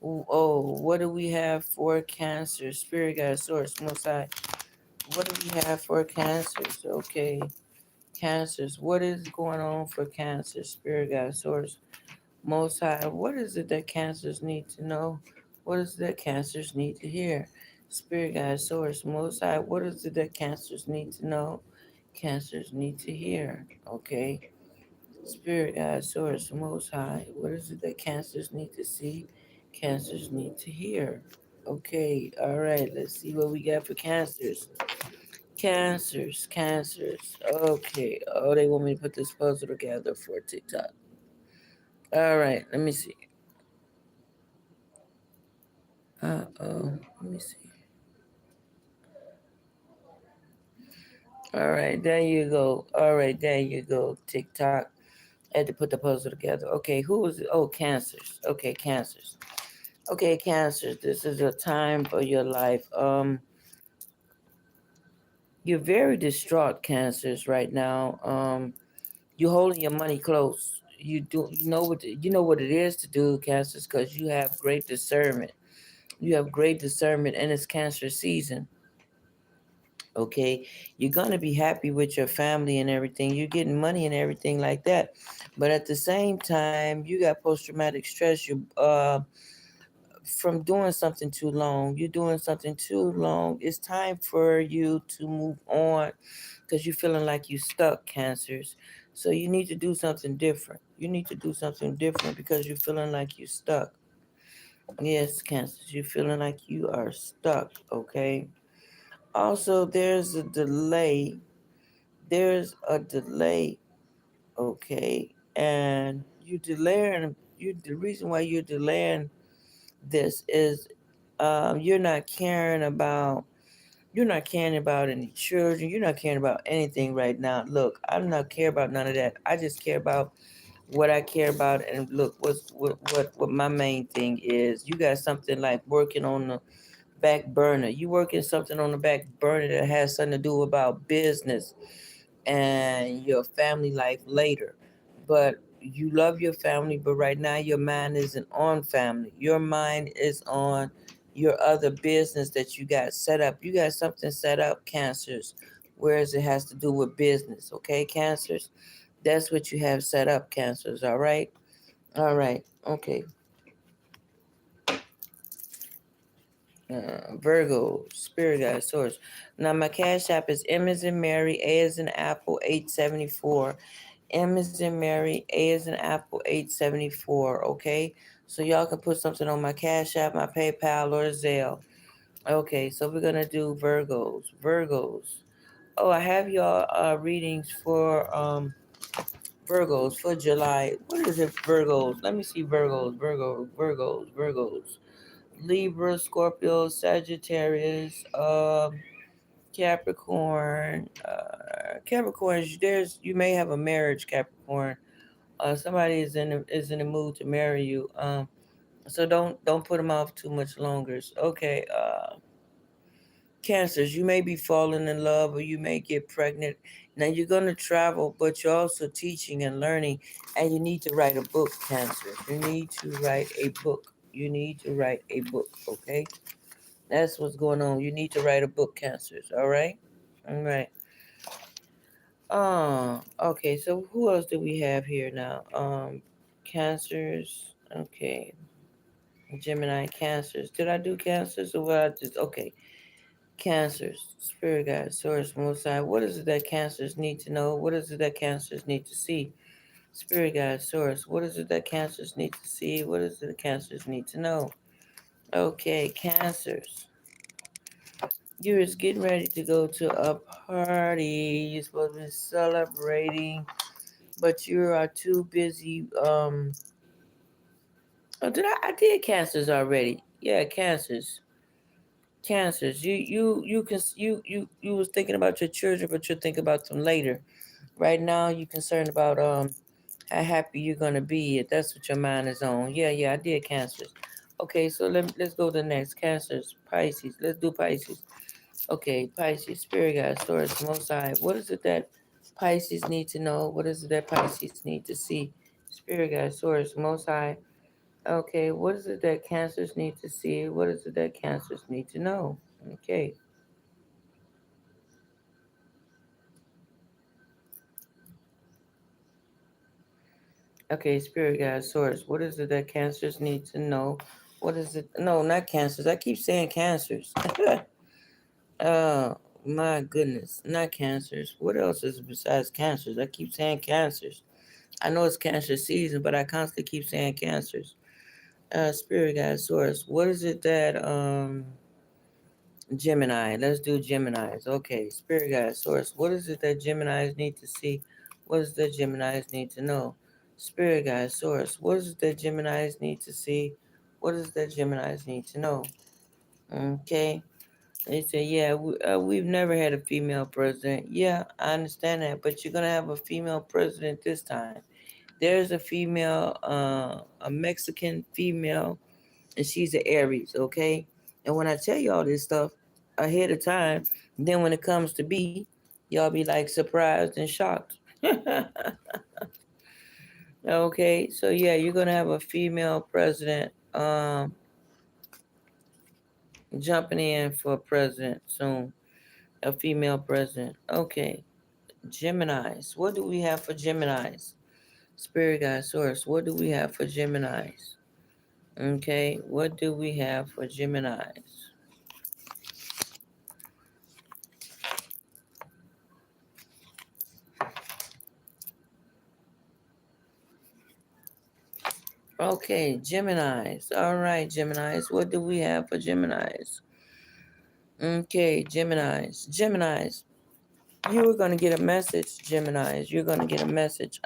S1: Oh, what do we have for Cancer? Spirit guide, source, most high. What do we have for Cancers? Okay, Cancers. What is going on for Cancer? Spirit guide, source, most high. What is it that Cancers need to know? What is it that Cancers need to hear? Spirit guide, source, most high. What is it that Cancers need to know? Cancers need to hear. Okay. Spirit guide, source, most high. What is it that Cancers need to see? Cancers need to hear. Okay, all right. Let's see what we got for Cancers. Cancers. Okay. Oh, they want me to put this puzzle together for TikTok. All right. Let me see. Uh oh. Let me see. All right, there you go. All right, there you go. TikTok. I had to put the puzzle together. Okay, who was it? Oh, cancers. Okay, cancers. Okay, cancers. This is a time for your life. You're very distraught, cancers, right now. You're holding your money close. You know what it is to do, cancers, because you have great discernment. You have great discernment, and it's cancer season. Okay, you're gonna be happy with your family and everything. You're getting money and everything like that, but at the same time, you got post-traumatic stress. You from doing something too long. You're doing something too long. It's time for you to move on because you're feeling like you're stuck, cancers. So you need to do something different. You need to do something different because you're feeling like you're stuck. Yes, cancers, you're feeling like you are stuck. Okay. Also, there's a delay. There's a delay. Okay, and you delaying. You the reason why you're delaying this is you're not caring about any children. You're not caring about anything right now. Look, I'm not care about none of that. I just care about what I care about. And look, what my main thing is. You got something like working on the back burner. You working something on the back burner that has something to do about business and your family life later. But you love your family, but right now your mind isn't on family. Your mind is on your other business that you got set up. You got something set up, cancers, whereas it has to do with business. Okay, cancers? That's what you have set up, cancers, all right? All right, okay. Virgo, spirit guide source. Now my cash app is M as in Mary, A as in Apple, 874. M is in Mary, A is in Apple, 874. Okay, so y'all can put something on my cash app, my PayPal, or Zellle. Okay, so we're gonna do Virgos. Virgos. Oh, I have y'all readings for Virgos for July. What is it, Virgos? Let me see Virgos, Virgos. Libra, Scorpio, Sagittarius, Capricorn. Capricorn, you may have a marriage, Capricorn. Somebody is in the mood to marry you. So don't put them off too much longer. Okay. Cancers, you may be falling in love or you may get pregnant. Now you're gonna travel, but you're also teaching and learning, and you need to write a book, Cancer. You need to write a book. You need to write a book. Okay. That's what's going on. You need to write a book, cancers. All right? All right. Okay, so who else do we have here now? Cancers. Okay. Gemini, cancers. Did I do cancers or what I just okay. Cancers. Spirit guide, source, most high. What is it that cancers need to know? What is it that cancers need to see? Spirit guide, source. What is it that cancers need to see? What is it that cancers need to know? Okay, cancers. You're just getting ready to go to a party. You're supposed to be celebrating, but you are too busy. Oh, I did cancers already. Yeah, cancers. Cancers. You was thinking about your children, but you'll think about them later. Right now, you're concerned about how happy you're gonna be. That's what your mind is on. Yeah, I did cancers. Okay, so let's go to the next cancers. Pisces. Let's do Pisces. Okay, Pisces, spirit guide, source, most high. What is it that Pisces need to know? What is it that Pisces need to see? Spirit guide, source, most high. Okay, what is it that Cancers need to see? What is it that Cancers need to know? Okay. Okay, spirit guide, source. What is it that Cancers need to know? What is it? No, not Cancers. I keep saying Cancers. Oh my goodness, not Cancers. What else is besides Cancers? I keep saying Cancers. I know it's cancer season, but I constantly keep saying cancers. Spirit guide source. What is it that Gemini? Let's do Gemini's. Okay, spirit guide source. What is it that Gemini's need to see? What is that Gemini's need to know? Spirit guide source. What is it that Gemini's need to see? What is that Gemini's need to know? Okay. They say, yeah, we've never had a female president. Yeah, I understand that, but you're gonna have a female president this time. There's a female, a Mexican female, and she's an Aries, okay? And when I tell you all this stuff ahead of time, then when it comes to be, y'all be like surprised and shocked. Okay, so yeah, you're gonna have a female president jumping in for president soon. A female president. Okay. Geminis. What do we have for Geminis? Spirit guide source. What do we have for Geminis? Okay, what do we have for Geminis? Okay, Geminis. All right, Geminis. What do we have for Geminis? Okay, Geminis. Geminis. You are gonna get a message, Geminis. You're gonna get a message.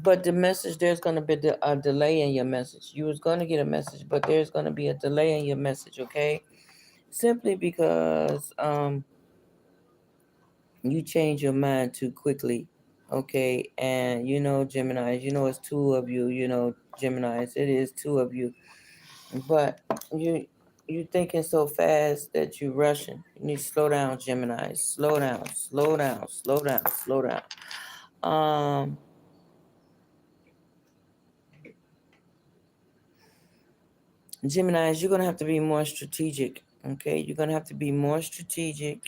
S1: But the message, there's gonna be a delay in your message. You was gonna get a message, but there's gonna be a delay in your message. Okay, simply because you change your mind too quickly. Okay, and Geminis, it's two of you. Geminis, it is two of you, but you thinking so fast that you rushing. You need to slow down, Gemini. Slow down, slow down, slow down, slow down. Geminis, you're gonna have to be more strategic. Okay, you're gonna have to be more strategic.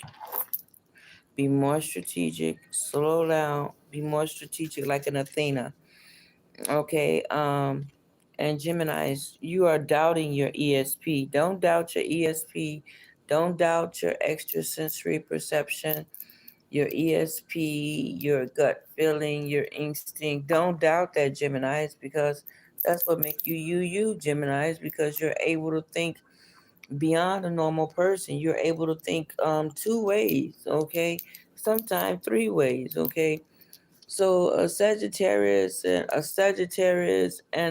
S1: Be more strategic. Slow down. Be more strategic, like an Athena. Okay. And Geminis, you are doubting your ESP. Don't doubt your ESP. Don't doubt your extrasensory perception, your ESP, your gut feeling, your instinct. Don't doubt that, Geminis, because that's what makes you, Geminis, because you're able to think beyond a normal person. You're able to think two ways, okay? Sometimes three ways, okay? So a Sagittarius and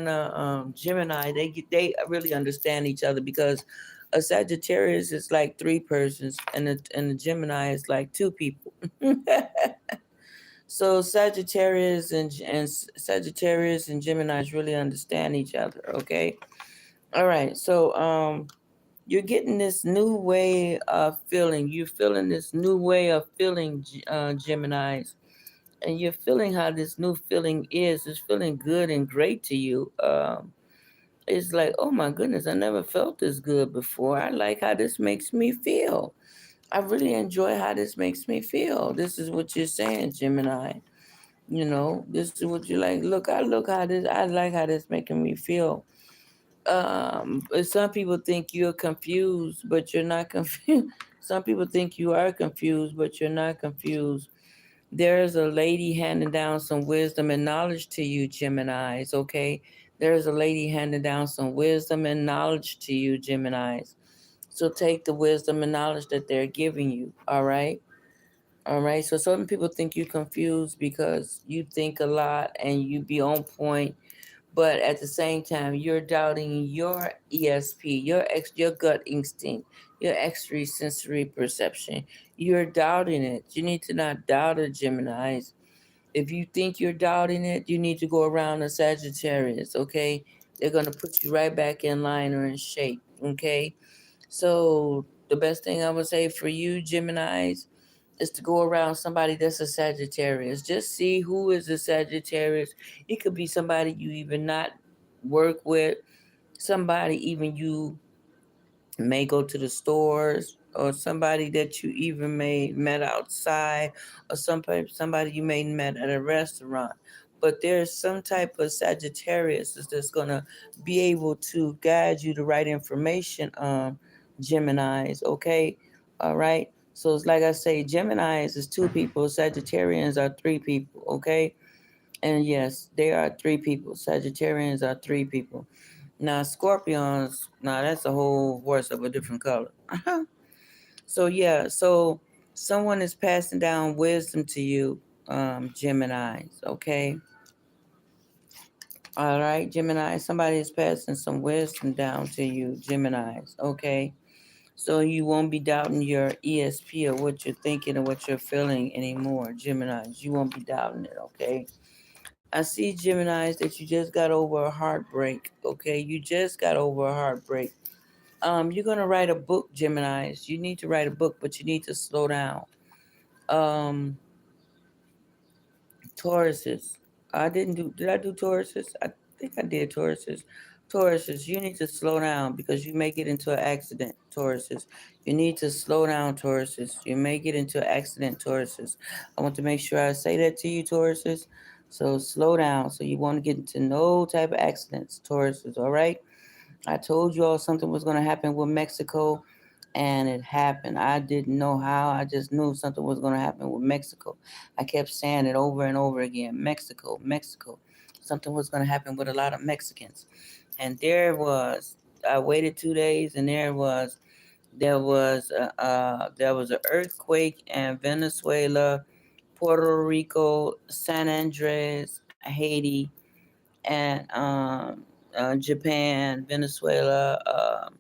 S1: a Gemini, they really understand each other, because a Sagittarius is like three persons, and a Gemini is like two people. So Sagittarius and Geminis really understand each other. Okay, all right. So you're getting this new way of feeling. You're feeling this new way of feeling, Geminis, and you're feeling how this new feeling is. It's feeling good and great to you. It's like, oh my goodness, I never felt this good before. I like how this makes me feel. I really enjoy how this makes me feel. This is what you're saying, Gemini. This is what you like. Look, I like how this making me feel. But some people think you're confused, but you're not confused. Some people think you are confused, but you're not confused. There's a lady handing down some wisdom and knowledge to you, Geminis, okay? There's a lady handing down some wisdom and knowledge to you, Geminis. So take the wisdom and knowledge that they're giving you, all right? All right. So some people think you're confused because you think a lot and you be on point, but at the same time you're doubting your ESP, your gut instinct, your extrasensory perception. You're doubting it. You need to not doubt it, Geminis. If you think you're doubting it, you need to go around the Sagittarius, okay? They're gonna put you right back in line or in shape, okay? So the best thing I would say for you, Geminis, is to go around somebody that's a Sagittarius. Just see who is a Sagittarius. It could be somebody you even not work with, somebody even you may go to the stores, or somebody that you even may met outside, or somebody you may met at a restaurant. But there's some type of Sagittarius that's gonna be able to guide you the right information on, Geminis, okay? All right. So it's like I say, Geminis is two people, Sagittarians are three people, okay? And yes, they are three people. Sagittarians are three people. Now, Scorpions, now that's a whole horse of a different color. So, yeah, so someone is passing down wisdom to you, Geminis, okay? All right, Gemini, somebody is passing some wisdom down to you, Geminis, okay? So you won't be doubting your ESP or what you're thinking or what you're feeling anymore, Geminis. You won't be doubting it, okay? I see Geminis that you just got over a heartbreak, okay? You just got over a heartbreak. You're gonna write a book, Geminis. You need to write a book, but you need to slow down. Um, Tauruses. I didn't do. Did I do Tauruses? I think I did Tauruses. Tauruses, you need to slow down because you may get into an accident. Tauruses, you need to slow down. Tauruses, you may get into an accident. Tauruses, I want to make sure I say that to you, Tauruses. So slow down. So you want to get into no type of accidents, Tauruses. All right. I told you all something was going to happen with Mexico, and it happened. I didn't know how. I just knew something was going to happen with Mexico. I kept saying it over and over again. Mexico, Mexico. Something was going to happen with a lot of Mexicans. And there it was. I waited 2 days, and there it was. There was an earthquake in Venezuela, Puerto Rico, San Andres, Haiti, and Japan, Venezuela,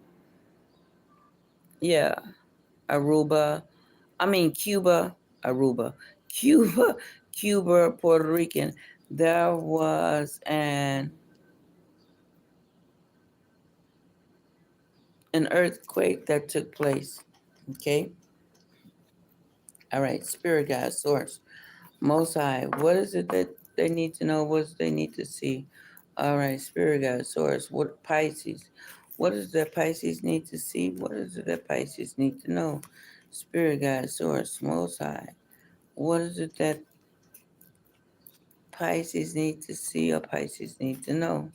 S1: yeah, Aruba. I mean Cuba, Aruba, Cuba, Cuba, Puerto Rican. There was an earthquake that took place. Okay, all right. Spirit guide, source, Most High. What is it that they need to know? What do they need to see? All right, Spirit guide, source. What Pisces? What does that Pisces need to see? What is it that Pisces need to know? Spirit guide, source, Most High. What is it that Pisces need to see or Pisces need to know?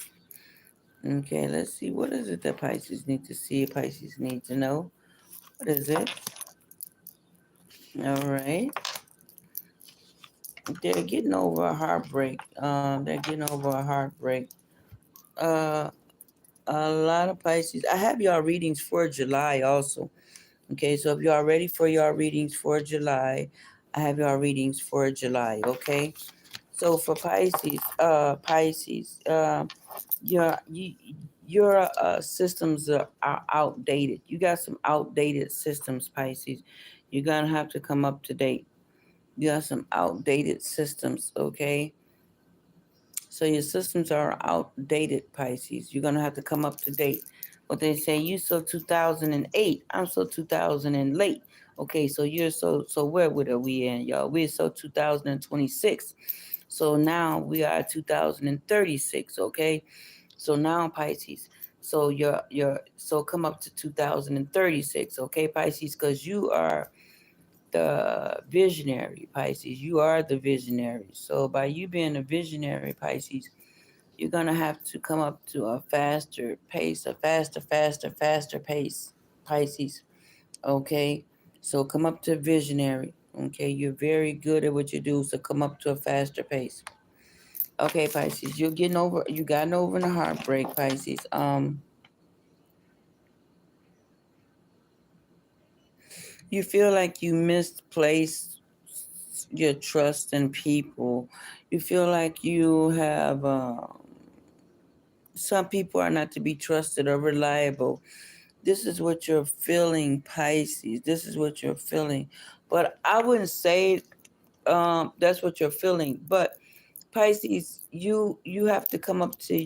S1: Okay, let's see. What is it that Pisces need to see or Pisces need to know? What is it? All right. They're getting over a heartbreak. They're getting over a heartbreak. Uh, a lot of Pisces. I have y'all readings for July also. Okay, so if y'all ready for y'all readings for July, I have y'all readings for July. Okay, so for Pisces, your you, your systems are outdated. You got some outdated systems, Pisces. You're gonna have to come up to date. You got some outdated systems, okay? So your systems are outdated, Pisces. You're gonna have to come up to date. What they say, you so 2008, I'm so 2000 and late. Okay, so you're so where would are we in, y'all? We're so 2026. So now we are 2036, okay? So now Pisces. So you're so come up to 2036, okay, Pisces, because you are the visionary, Pisces. You are the visionary. So by you being a visionary, Pisces, you're gonna have to come up to a faster pace, a faster pace, Pisces. Okay. So come up to visionary. Okay, you're very good at what you do, so come up to a faster pace. Okay, Pisces, you gotten over the heartbreak, Pisces. You feel like you misplaced your trust in people. You feel like you have some people are not to be trusted or reliable. This is what you're feeling, Pisces. This is what you're feeling. But I wouldn't say that's what you're feeling. But Pisces, you have to come up to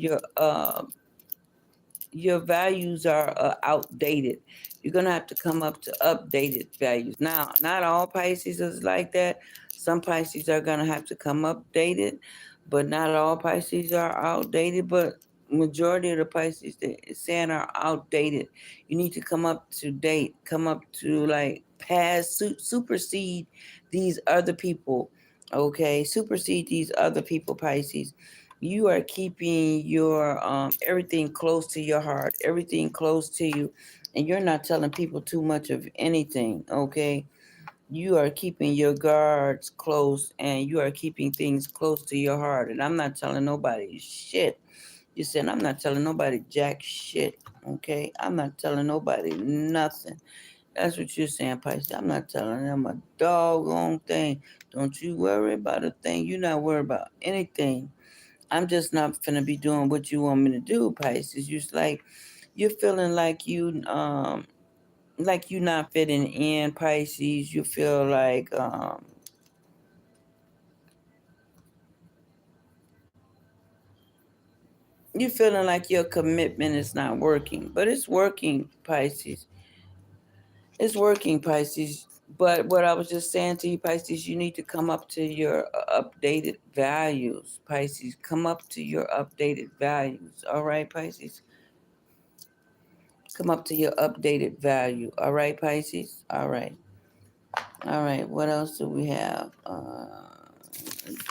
S1: your values are outdated. You're gonna have to come up to updated values. Now, not all Pisces is like that. Some Pisces are gonna have to come updated, but not all Pisces are outdated. But majority of the Pisces that is saying are outdated. You need to come up to date. Come up to like pass, supersede these other people. Okay, supersede these other people, Pisces. You are keeping your everything close to your heart, everything close to you, and you're not telling people too much of anything. Okay, you are keeping your guards close, and you are keeping things close to your heart. And I'm not telling nobody shit. You said I'm not telling nobody jack shit. Okay, I'm not telling nobody nothing. That's what you're saying, Pisces. I'm not telling them a doggone thing. Don't you worry about a thing. You're not worried about anything. I'm just not finna be doing what you want me to do, Pisces. You're feeling like like you're not fitting in, Pisces. You feel like you're feeling like your commitment is not working, but it's working, Pisces. It's working, Pisces. But what I was just saying to you, Pisces, you need to come up to your updated values, Pisces. Come up to your updated values. All right, Pisces. Come up to your updated value. All right, Pisces. All right. All right. What else do we have?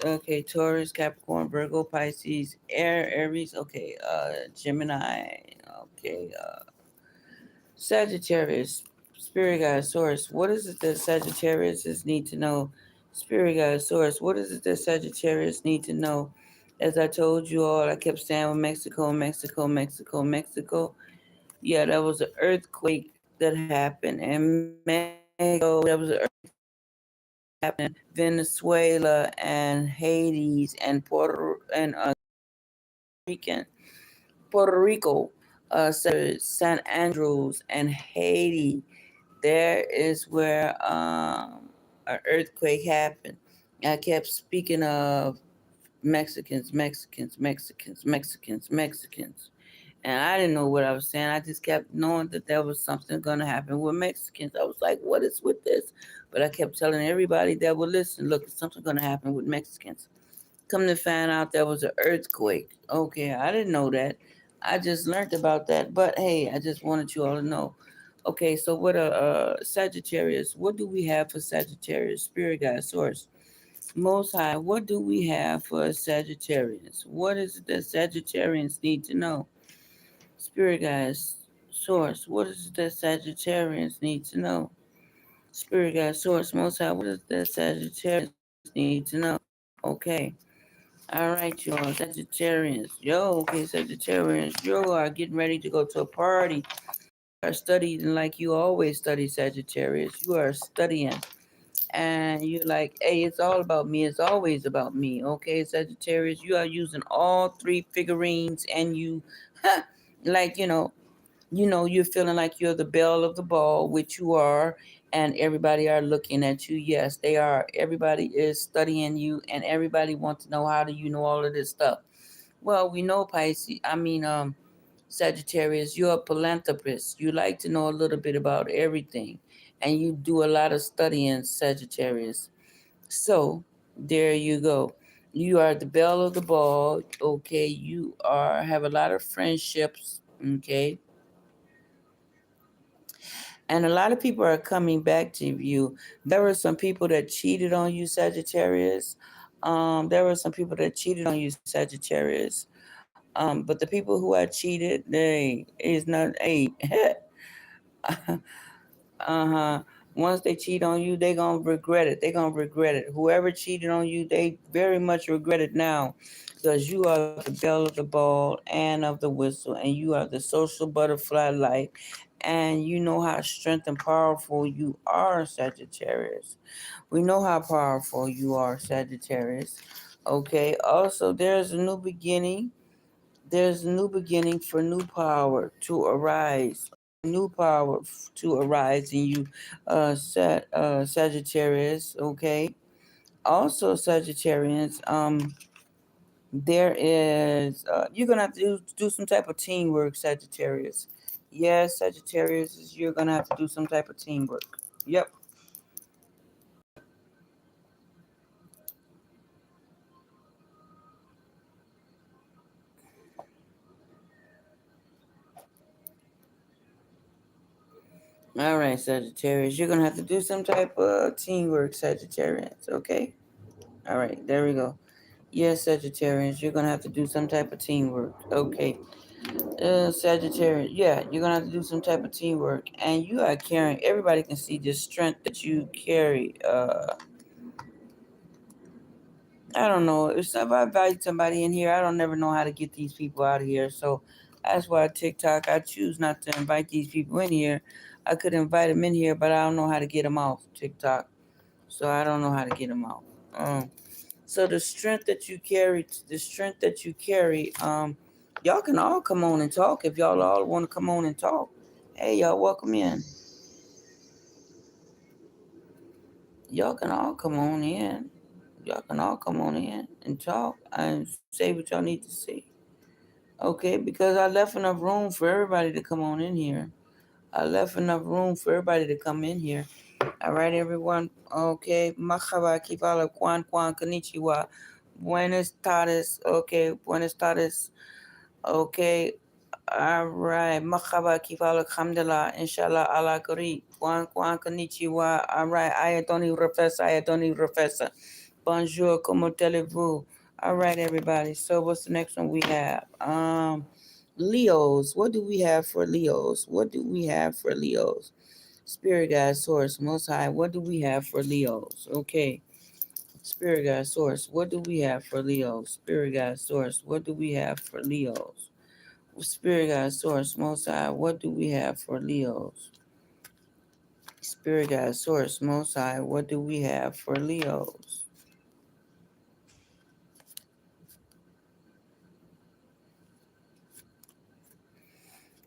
S1: Okay, Taurus, Capricorn, Virgo, Pisces, Aries. Okay, Gemini. Okay, Sagittarius, Spirit Guide Source. What is it that Sagittarius need to know? Spirit Guide Source. What is it that Sagittarius need to know? As I told you all, I kept saying with Mexico, Mexico, Mexico, Mexico. Yeah, that was an earthquake that happened in Mexico. That was an earthquake happened in Venezuela and Haiti and Puerto and Rican, Puerto Rico, San Andrews and Haiti. There is where an earthquake happened. I kept speaking of Mexicans, Mexicans, Mexicans, Mexicans, Mexicans. And I didn't know what I was saying. I just kept knowing that there was something going to happen with Mexicans. I was like, what is with this? But I kept telling everybody that would listen, look, something's going to happen with Mexicans. Come to find out there was an earthquake. Okay, I didn't know that. I just learned about that. But hey, I just wanted you all to know. Okay, so what a Sagittarius? What do we have for Sagittarius? Spirit guide source. Most High, what do we have for Sagittarius? What is it that Sagittarians need to know? Spirit guides source. What is it that Sagittarians need to know? Spirit guide source. Most High, what is it that Sagittarians need to know? Okay. All right, y'all. Sagittarians. Yo, okay, Sagittarians. You are getting ready to go to a party. You are studying like you always study, Sagittarius. You are studying. And you're like, hey, it's all about me. It's always about me. Okay, Sagittarius. You are using all three figurines and you, like, you're feeling like you're the belle of the ball, which you are, and everybody are looking at you. Yes, they are. Everybody is studying you, and everybody wants to know how do you know all of this stuff. Well, we know Pisces. Sagittarius, you're a philanthropist. You like to know a little bit about everything, and you do a lot of studying, Sagittarius. So there you go. You are the belle of the ball. Okay, you are have a lot of friendships. Okay, and a lot of people are coming back to you. There were some people that cheated on you, Sagittarius. There were some people that cheated on you, Sagittarius. But the people who are cheated, they is not a uh-huh. Once they cheat on you, they gonna regret it. They gonna regret it. Whoever cheated on you, they very much regret it now. Because you are the belle of the ball and of the whistle, and you are the social butterfly light, and you know how strength and powerful you are, Sagittarius. We know how powerful you are, Sagittarius. Okay, also there's a new beginning. There's a new beginning for new power to arise. New power to arise in you, Sagittarius. Okay. Also, Sagittarians. There is. You're gonna have to do some type of teamwork, Sagittarius. Yes, Sagittarius. You're gonna have to do some type of teamwork. Yep. All right, Sagittarius. You're gonna have to do some type of teamwork, Sagittarius. Okay. All right. There we go. Yes, Sagittarius, you're gonna have to do some type of teamwork. Okay. Sagittarius, yeah, you're gonna have to do some type of teamwork. And you are carrying, everybody can see the strength that you carry. I don't know. If I invite somebody in here, I don't never know how to get these people out of here. So that's why TikTok, I choose not to invite these people in here. I could invite them in here, but I don't know how to get them off TikTok. So I don't know how to get them off. So the strength that you carry, y'all can all come on and talk if y'all all want to come on and talk. Hey, y'all, welcome in. Y'all can all come on in. Y'all can all come on in and talk and say what y'all need to say. Okay, because I left enough room for everybody to come on in here. I left enough room for everybody to come in here. All right, everyone. Okay, Mahaba Kibala Kwan Kwan Konnichiwa. Buenos tardes. Okay, buenos tardes. Okay, all right. Mahaba Kibala Alhamdulillah. Inshallah ala kari. Kwan Kwan Konnichiwa. All right, Ayatoni Professor. Ayatoni Professor. Bonjour, comment allez-vous? All right, everybody. So what's the next one we have? Leos. What do we have for Leos? What do we have for Leos? Spirit guide source, most high. What do we have for Leos? Okay. Spirit guide source. What do we have for Leos? Spirit guide source. What do we have for Leos? Spirit guide source, most high. What do we have for Leos? Spirit guide source, most high. What do we have for Leos?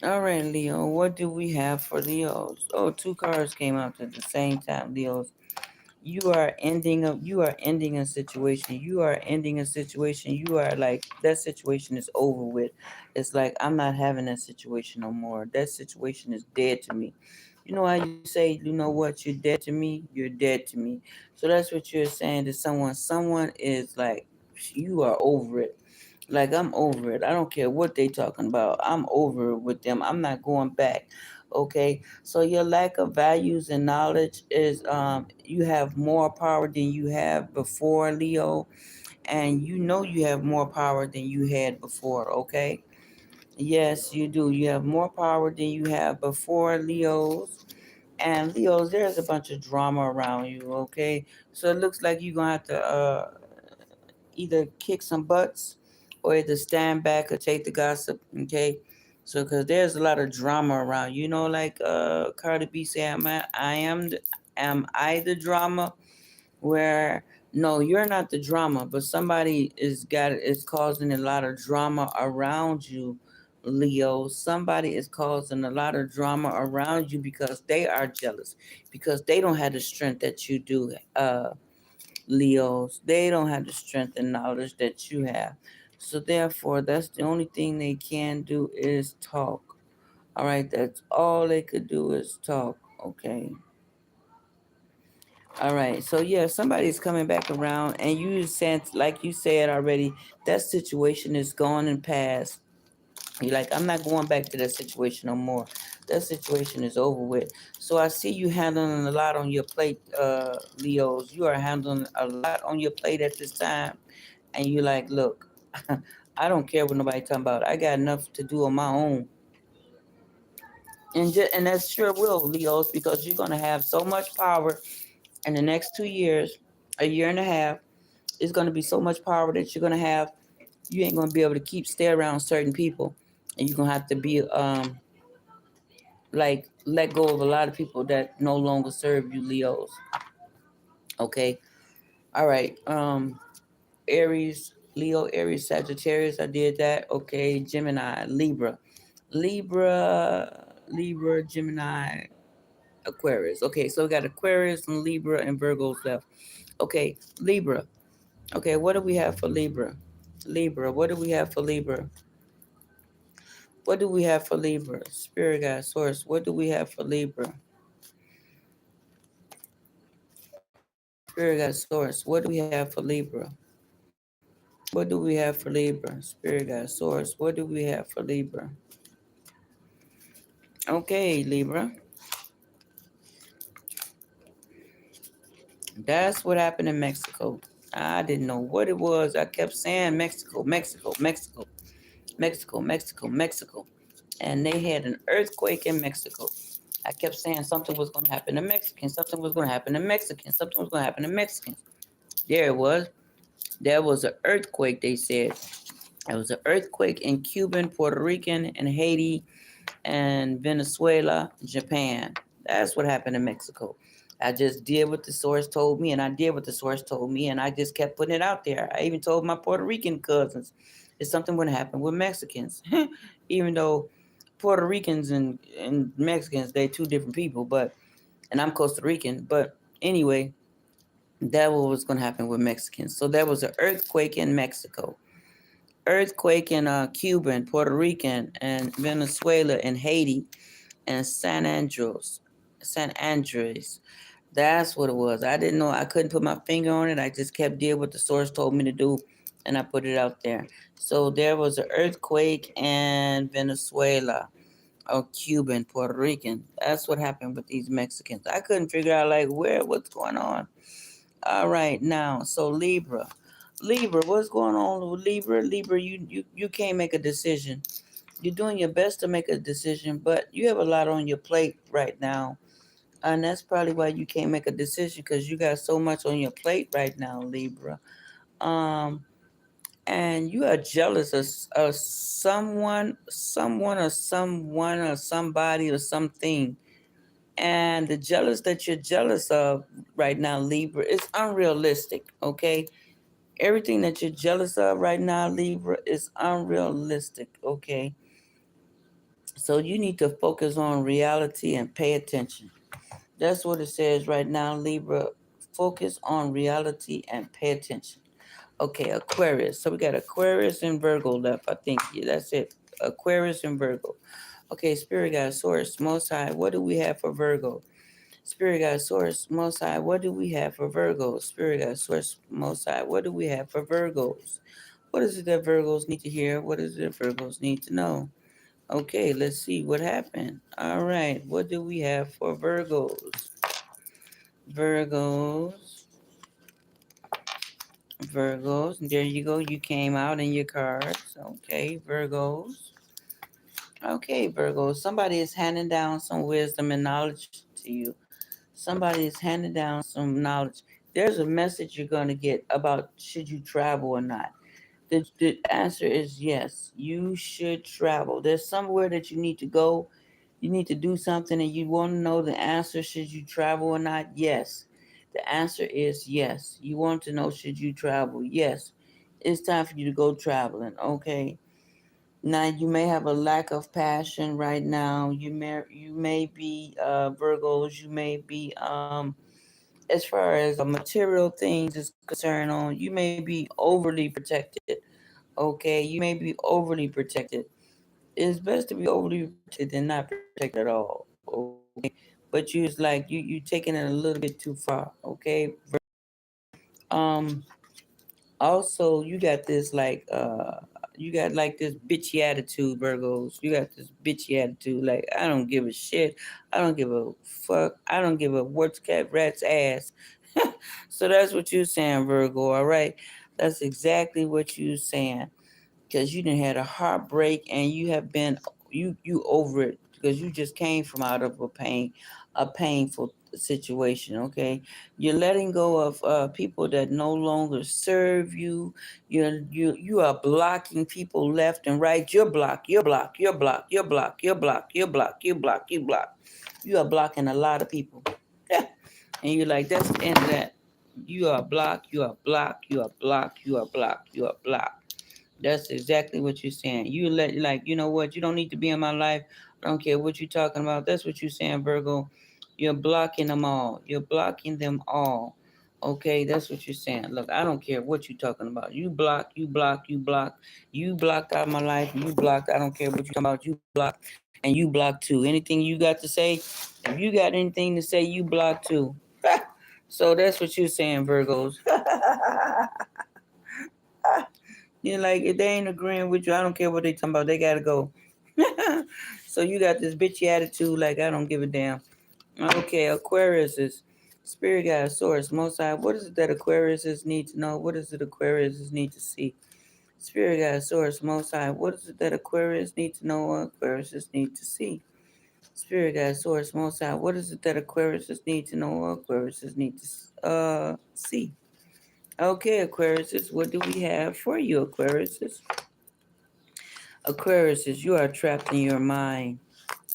S1: All right, Leo. What do we have for Leos? Oh, two cards came out at the same time, Leos. You are ending a situation. You are ending a situation. You are like, that situation is over with. It's like, I'm not having that situation no more. That situation is dead to me. You know how you say, you know what, you're dead to me? You're dead to me. So that's what you're saying to someone. Someone is like, you are over it. Like, I'm over it. I don't care what they talking about. I'm over it with them. I'm not going back. Okay. So your lack of values and knowledge is, you have more power than you have before, Leo, and you know you have more power than you had before. Okay. Yes, you do. You have more power than you have before, Leos. And Leos, there's a bunch of drama around you. Okay. So it looks like you're gonna have to either kick some butts or either stand back or take the gossip. Okay. So, because there's a lot of drama around, like Cardi B say, am I the drama? Where no, you're not the drama, but somebody is causing a lot of drama around you, Leo. Somebody is causing a lot of drama around you because they are jealous, because they don't have the strength that you do. Leos, they don't have the strength and knowledge that you have. So therefore, that's the only thing they can do is talk. All right, that's all they could do is talk. Okay. All right. So yeah, somebody's coming back around, and you said, like you said already, that situation is gone and past. You're like, I'm not going back to that situation no more. That situation is over with. So I see you handling a lot on your plate, Leos. You are handling a lot on your plate at this time. And you're like, look, I don't care what nobody talking about. I got enough to do on my own. And that sure will, Leos, because you're going to have so much power in the next 2 years, a year and a half. It's going to be so much power that you're going to have. You ain't going to be able to stay around certain people. And you're going to have to be, like, let go of a lot of people that no longer serve you, Leos. Okay. All right. Aries, Leo, Aries, Sagittarius. I did that. Okay. Gemini, Libra, Gemini, Aquarius. Okay. So we got Aquarius and Libra and Virgos left. Okay. Libra. Okay. What do we have for Libra? Libra. What do we have for Libra? What do we have for Libra? Spirit guide source. What do we have for Libra? Spirit guide source. What do we have for Libra? What do we have for Libra? Spirit guide source. What do we have for Libra? Okay, Libra. That's what happened in Mexico. I didn't know what it was. I kept saying Mexico, Mexico, Mexico, Mexico, Mexico, Mexico. And they had an earthquake in Mexico. I kept saying something was going to happen to Mexicans. Something was going to happen to Mexicans. Something was going to happen to Mexicans. There it was. There was an earthquake, they said. There was an earthquake in Cuban, Puerto Rican, and Haiti, and Venezuela, Japan. That's what happened in Mexico. I just did what the source told me, and I did what the source told me, and I just kept putting it out there. I even told my Puerto Rican cousins if something would happen with Mexicans, even though Puerto Ricans and Mexicans, they're two different people, and I'm Costa Rican. But anyway, That was going to happen with Mexicans. So there was an earthquake in Mexico, earthquake in Cuba and Puerto Rican and Venezuela and Haiti and San Andres. That's what it was. I didn't know. I couldn't put my finger on it. I just kept doing what the source told me to do, and I put it out there. So there was an earthquake in Venezuela, or Cuban, Puerto Rican. That's what happened with these Mexicans. I couldn't figure out like what's going on. All right, now so Libra. Libra, what's going on with Libra? Libra, you can't make a decision. You're doing your best to make a decision, but you have a lot on your plate right now. And that's probably why you can't make a decision because you got so much on your plate right now, Libra. Um, and you are jealous of someone or somebody or something. And the jealous that you're jealous of right now, Libra, is unrealistic, okay? Everything that you're jealous of right now, Libra, is unrealistic, okay? So you need to focus on reality and pay attention. That's what it says right now, Libra. Focus on reality and pay attention. Okay, Aquarius. So we got Aquarius and Virgo left, I think. Yeah, that's it. Aquarius and Virgo. Okay, Spirit Guide Source, Most High, what do we have for Virgo? Spirit Guide Source, Most High, what do we have for Virgos? Spirit Guide Source, Most High, what do we have for Virgos? What is it that Virgos need to hear? What is it that Virgos need to know? Okay, let's see what happened. All right, what do we have for Virgos? Virgos, Virgos. There you go. You came out in your cards. Okay, Virgos. Okay, Virgos. Somebody is handing down some wisdom and knowledge to you. Somebody is handing down some knowledge. There's a message you're going to get about should you travel or not. The answer is yes, you should travel. There's somewhere that you need to go. You need to do something and you want to know the answer should you travel or not? Yes. The answer is yes. You want to know should you travel? Yes. It's time for you to go traveling, okay? Now you may have a lack of passion right now. You may be Virgos, you may be as far as material things is concerned on, you may be overly protected. Okay, you may be overly protected. It's best to be overly protected than not protected at all. Okay, but you it's like you taking it a little bit too far. Okay, um. Also, you got this you got like this bitchy attitude, Virgos. You got this bitchy attitude. Like I don't give a shit. I don't give a fuck. I don't give a what's cat rat's ass. So that's what you're saying, Virgo. All right, that's exactly what you're saying because you didn't had a heartbreak and you have been you over it because you just came from out of a painful situation. Okay, you're letting go of people that no longer serve you. You are blocking people left and right. You're blocked. You're blocked. You're blocked. You're blocked. You're blocked. You're blocked. You block. You block. You are blocking a lot of people. And you're like, that's the end of that. You are blocked. You are blocked. You are blocked. You are blocked. You are blocked. That's exactly what you're saying. You let like you know what? You don't need to be in my life. I don't care what you're talking about. That's what you're saying, Virgo. You're blocking them all. You're blocking them all. Okay, that's what you're saying. Look, I don't care what you're talking about. You block, you block, you block. You blocked out of my life. You blocked. I don't care what you're talking about. You block, and you block too. Anything you got to say, if you got anything to say, you block too. So that's what you're saying, Virgos. You're like, if they ain't agreeing with you, I don't care what they talking about. They gotta go. So you got this bitchy attitude, like I don't give a damn. Okay, Aquarius is spirit guide source. Most High, what is it that Aquarius need to know? What is it Aquarius need to see? Spirit guide source. Most High, what is it that Aquarius need to know? Aquarius need to see. Spirit guide source. Most High, what is it that Aquarius need to know? Aquarius need to see. Okay, Aquarius, what do we have for you, Aquarius? Aquarius, you are trapped in your mind.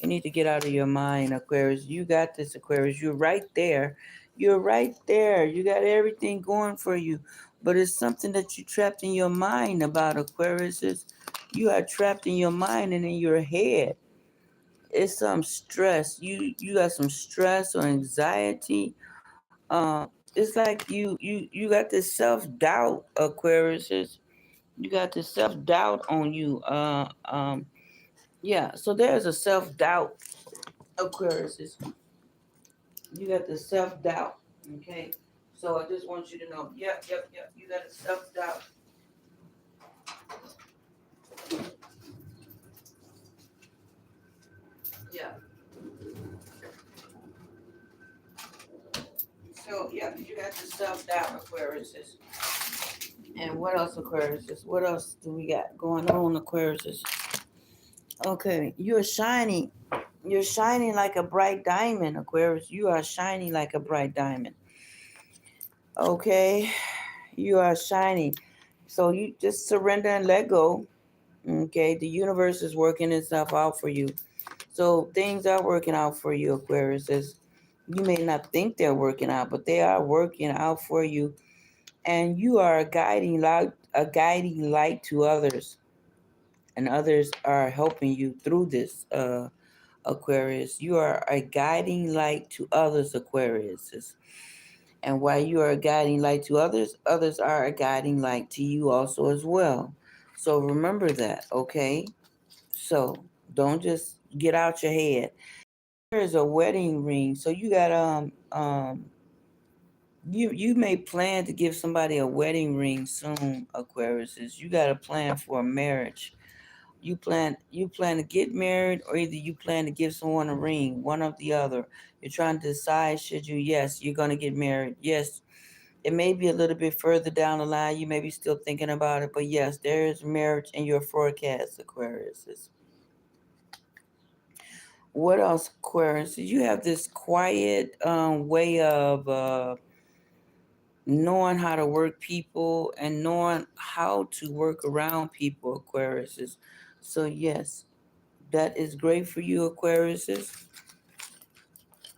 S1: You need to get out of your mind, Aquarius. You got this, Aquarius. You're right there. You're right there. You got everything going for you. But it's something that you trapped in your mind about, Aquarius. You are trapped in your mind and in your head. It's some stress. You got some stress or anxiety. it's like you got this self-doubt, Aquariuses. You got this self-doubt on you. Yeah, so there's a self-doubt, Aquariuses. You got the self-doubt. Okay. So I just want you to know, yep. You got a self-doubt. Yeah. So yeah, you got the self-doubt, Aquariuses. And what else, Aquariuses? What else do we got going on, Aquariuses? Okay, you're shining. You're shining like a bright diamond, Aquarius. You are shining like a bright diamond. Okay, you are shining. So you just surrender and let go. Okay, the universe is working itself out for you. So things are working out for you, Aquarius. As you may not think they're working out, but they are working out for you. And you are a guiding light to others, and others are helping you through this. Aquarius, you are a guiding light to others, Aquarius. And while you are a guiding light to others, others are a guiding light to you also as well. So remember that, okay? So don't just get out your head. There is a wedding ring. So you got you may plan to give somebody a wedding ring soon, Aquarius. You got a plan for a marriage. You plan to get married, or either you plan to give someone a ring, one of the other. You're trying to decide, should you? Yes, you're going to get married. Yes, it may be a little bit further down the line. You may be still thinking about it, but yes, there is marriage in your forecast, Aquarius. What else, Aquarius? You have this quiet way of knowing how to work people and knowing how to work around people, Aquarius. So yes, that is great for you, Aquarius,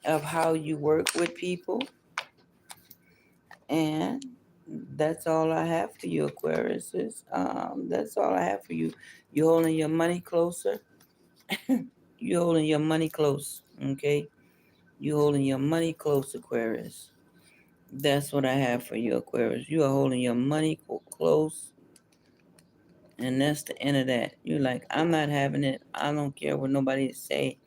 S1: of how you work with people. And that's all I have for you, Aquarius. That's all I have for you. You holding your money closer. You holding your money close. Okay. You holding your money close, Aquarius. That's what I have for you, Aquarius. You are holding your money close. And that's the end of that. You're like, I'm not having it. I don't care what nobody say.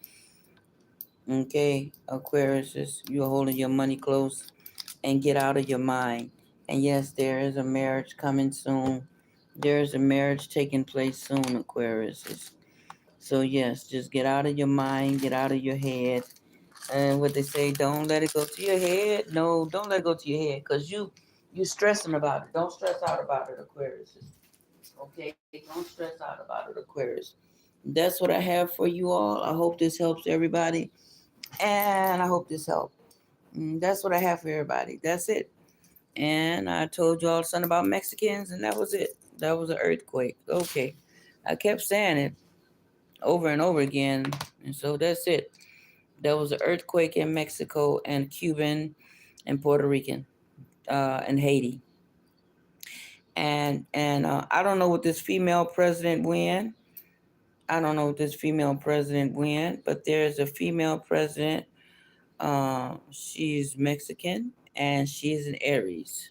S1: Okay, Aquarius, you're holding your money close and get out of your mind. And yes, there is a marriage coming soon. There is a marriage taking place soon, Aquarius. So yes, just get out of your mind, get out of your head. And what they say, don't let it go to your head. No, don't let it go to your head, because you stressing about it. Don't stress out about it, Aquarius. Okay, don't stress out about it, Aquarius. That's what I have for you all. I hope this helps everybody, and I hope this helped. That's what I have for everybody. That's it. And I told you all something about Mexicans, and that was it. That was an earthquake. Okay, I kept saying it over and over again, and so that's it. There was an earthquake in Mexico and Cuban and Puerto Rican and Haiti. And I don't know what this female president win. I don't know what this female president win, but there's a female president. She's Mexican and she's an Aries.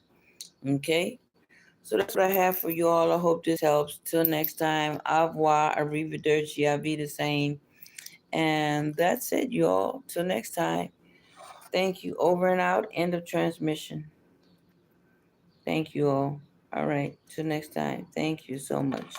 S1: Okay, so that's what I have for you all. I hope this helps. Till next time, au revoir, arrivederci, I'll be the same. And that's it, you all. Till next time. Thank you. Over and out. End of transmission. Thank you all. All right. Till next time. Thank you so much.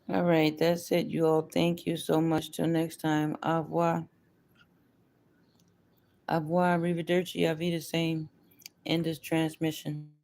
S1: All right. That's it, you all. Thank you so much. Till next time. Au revoir. Au revoir, arrivederci, auf Wiedersehen. End this transmission.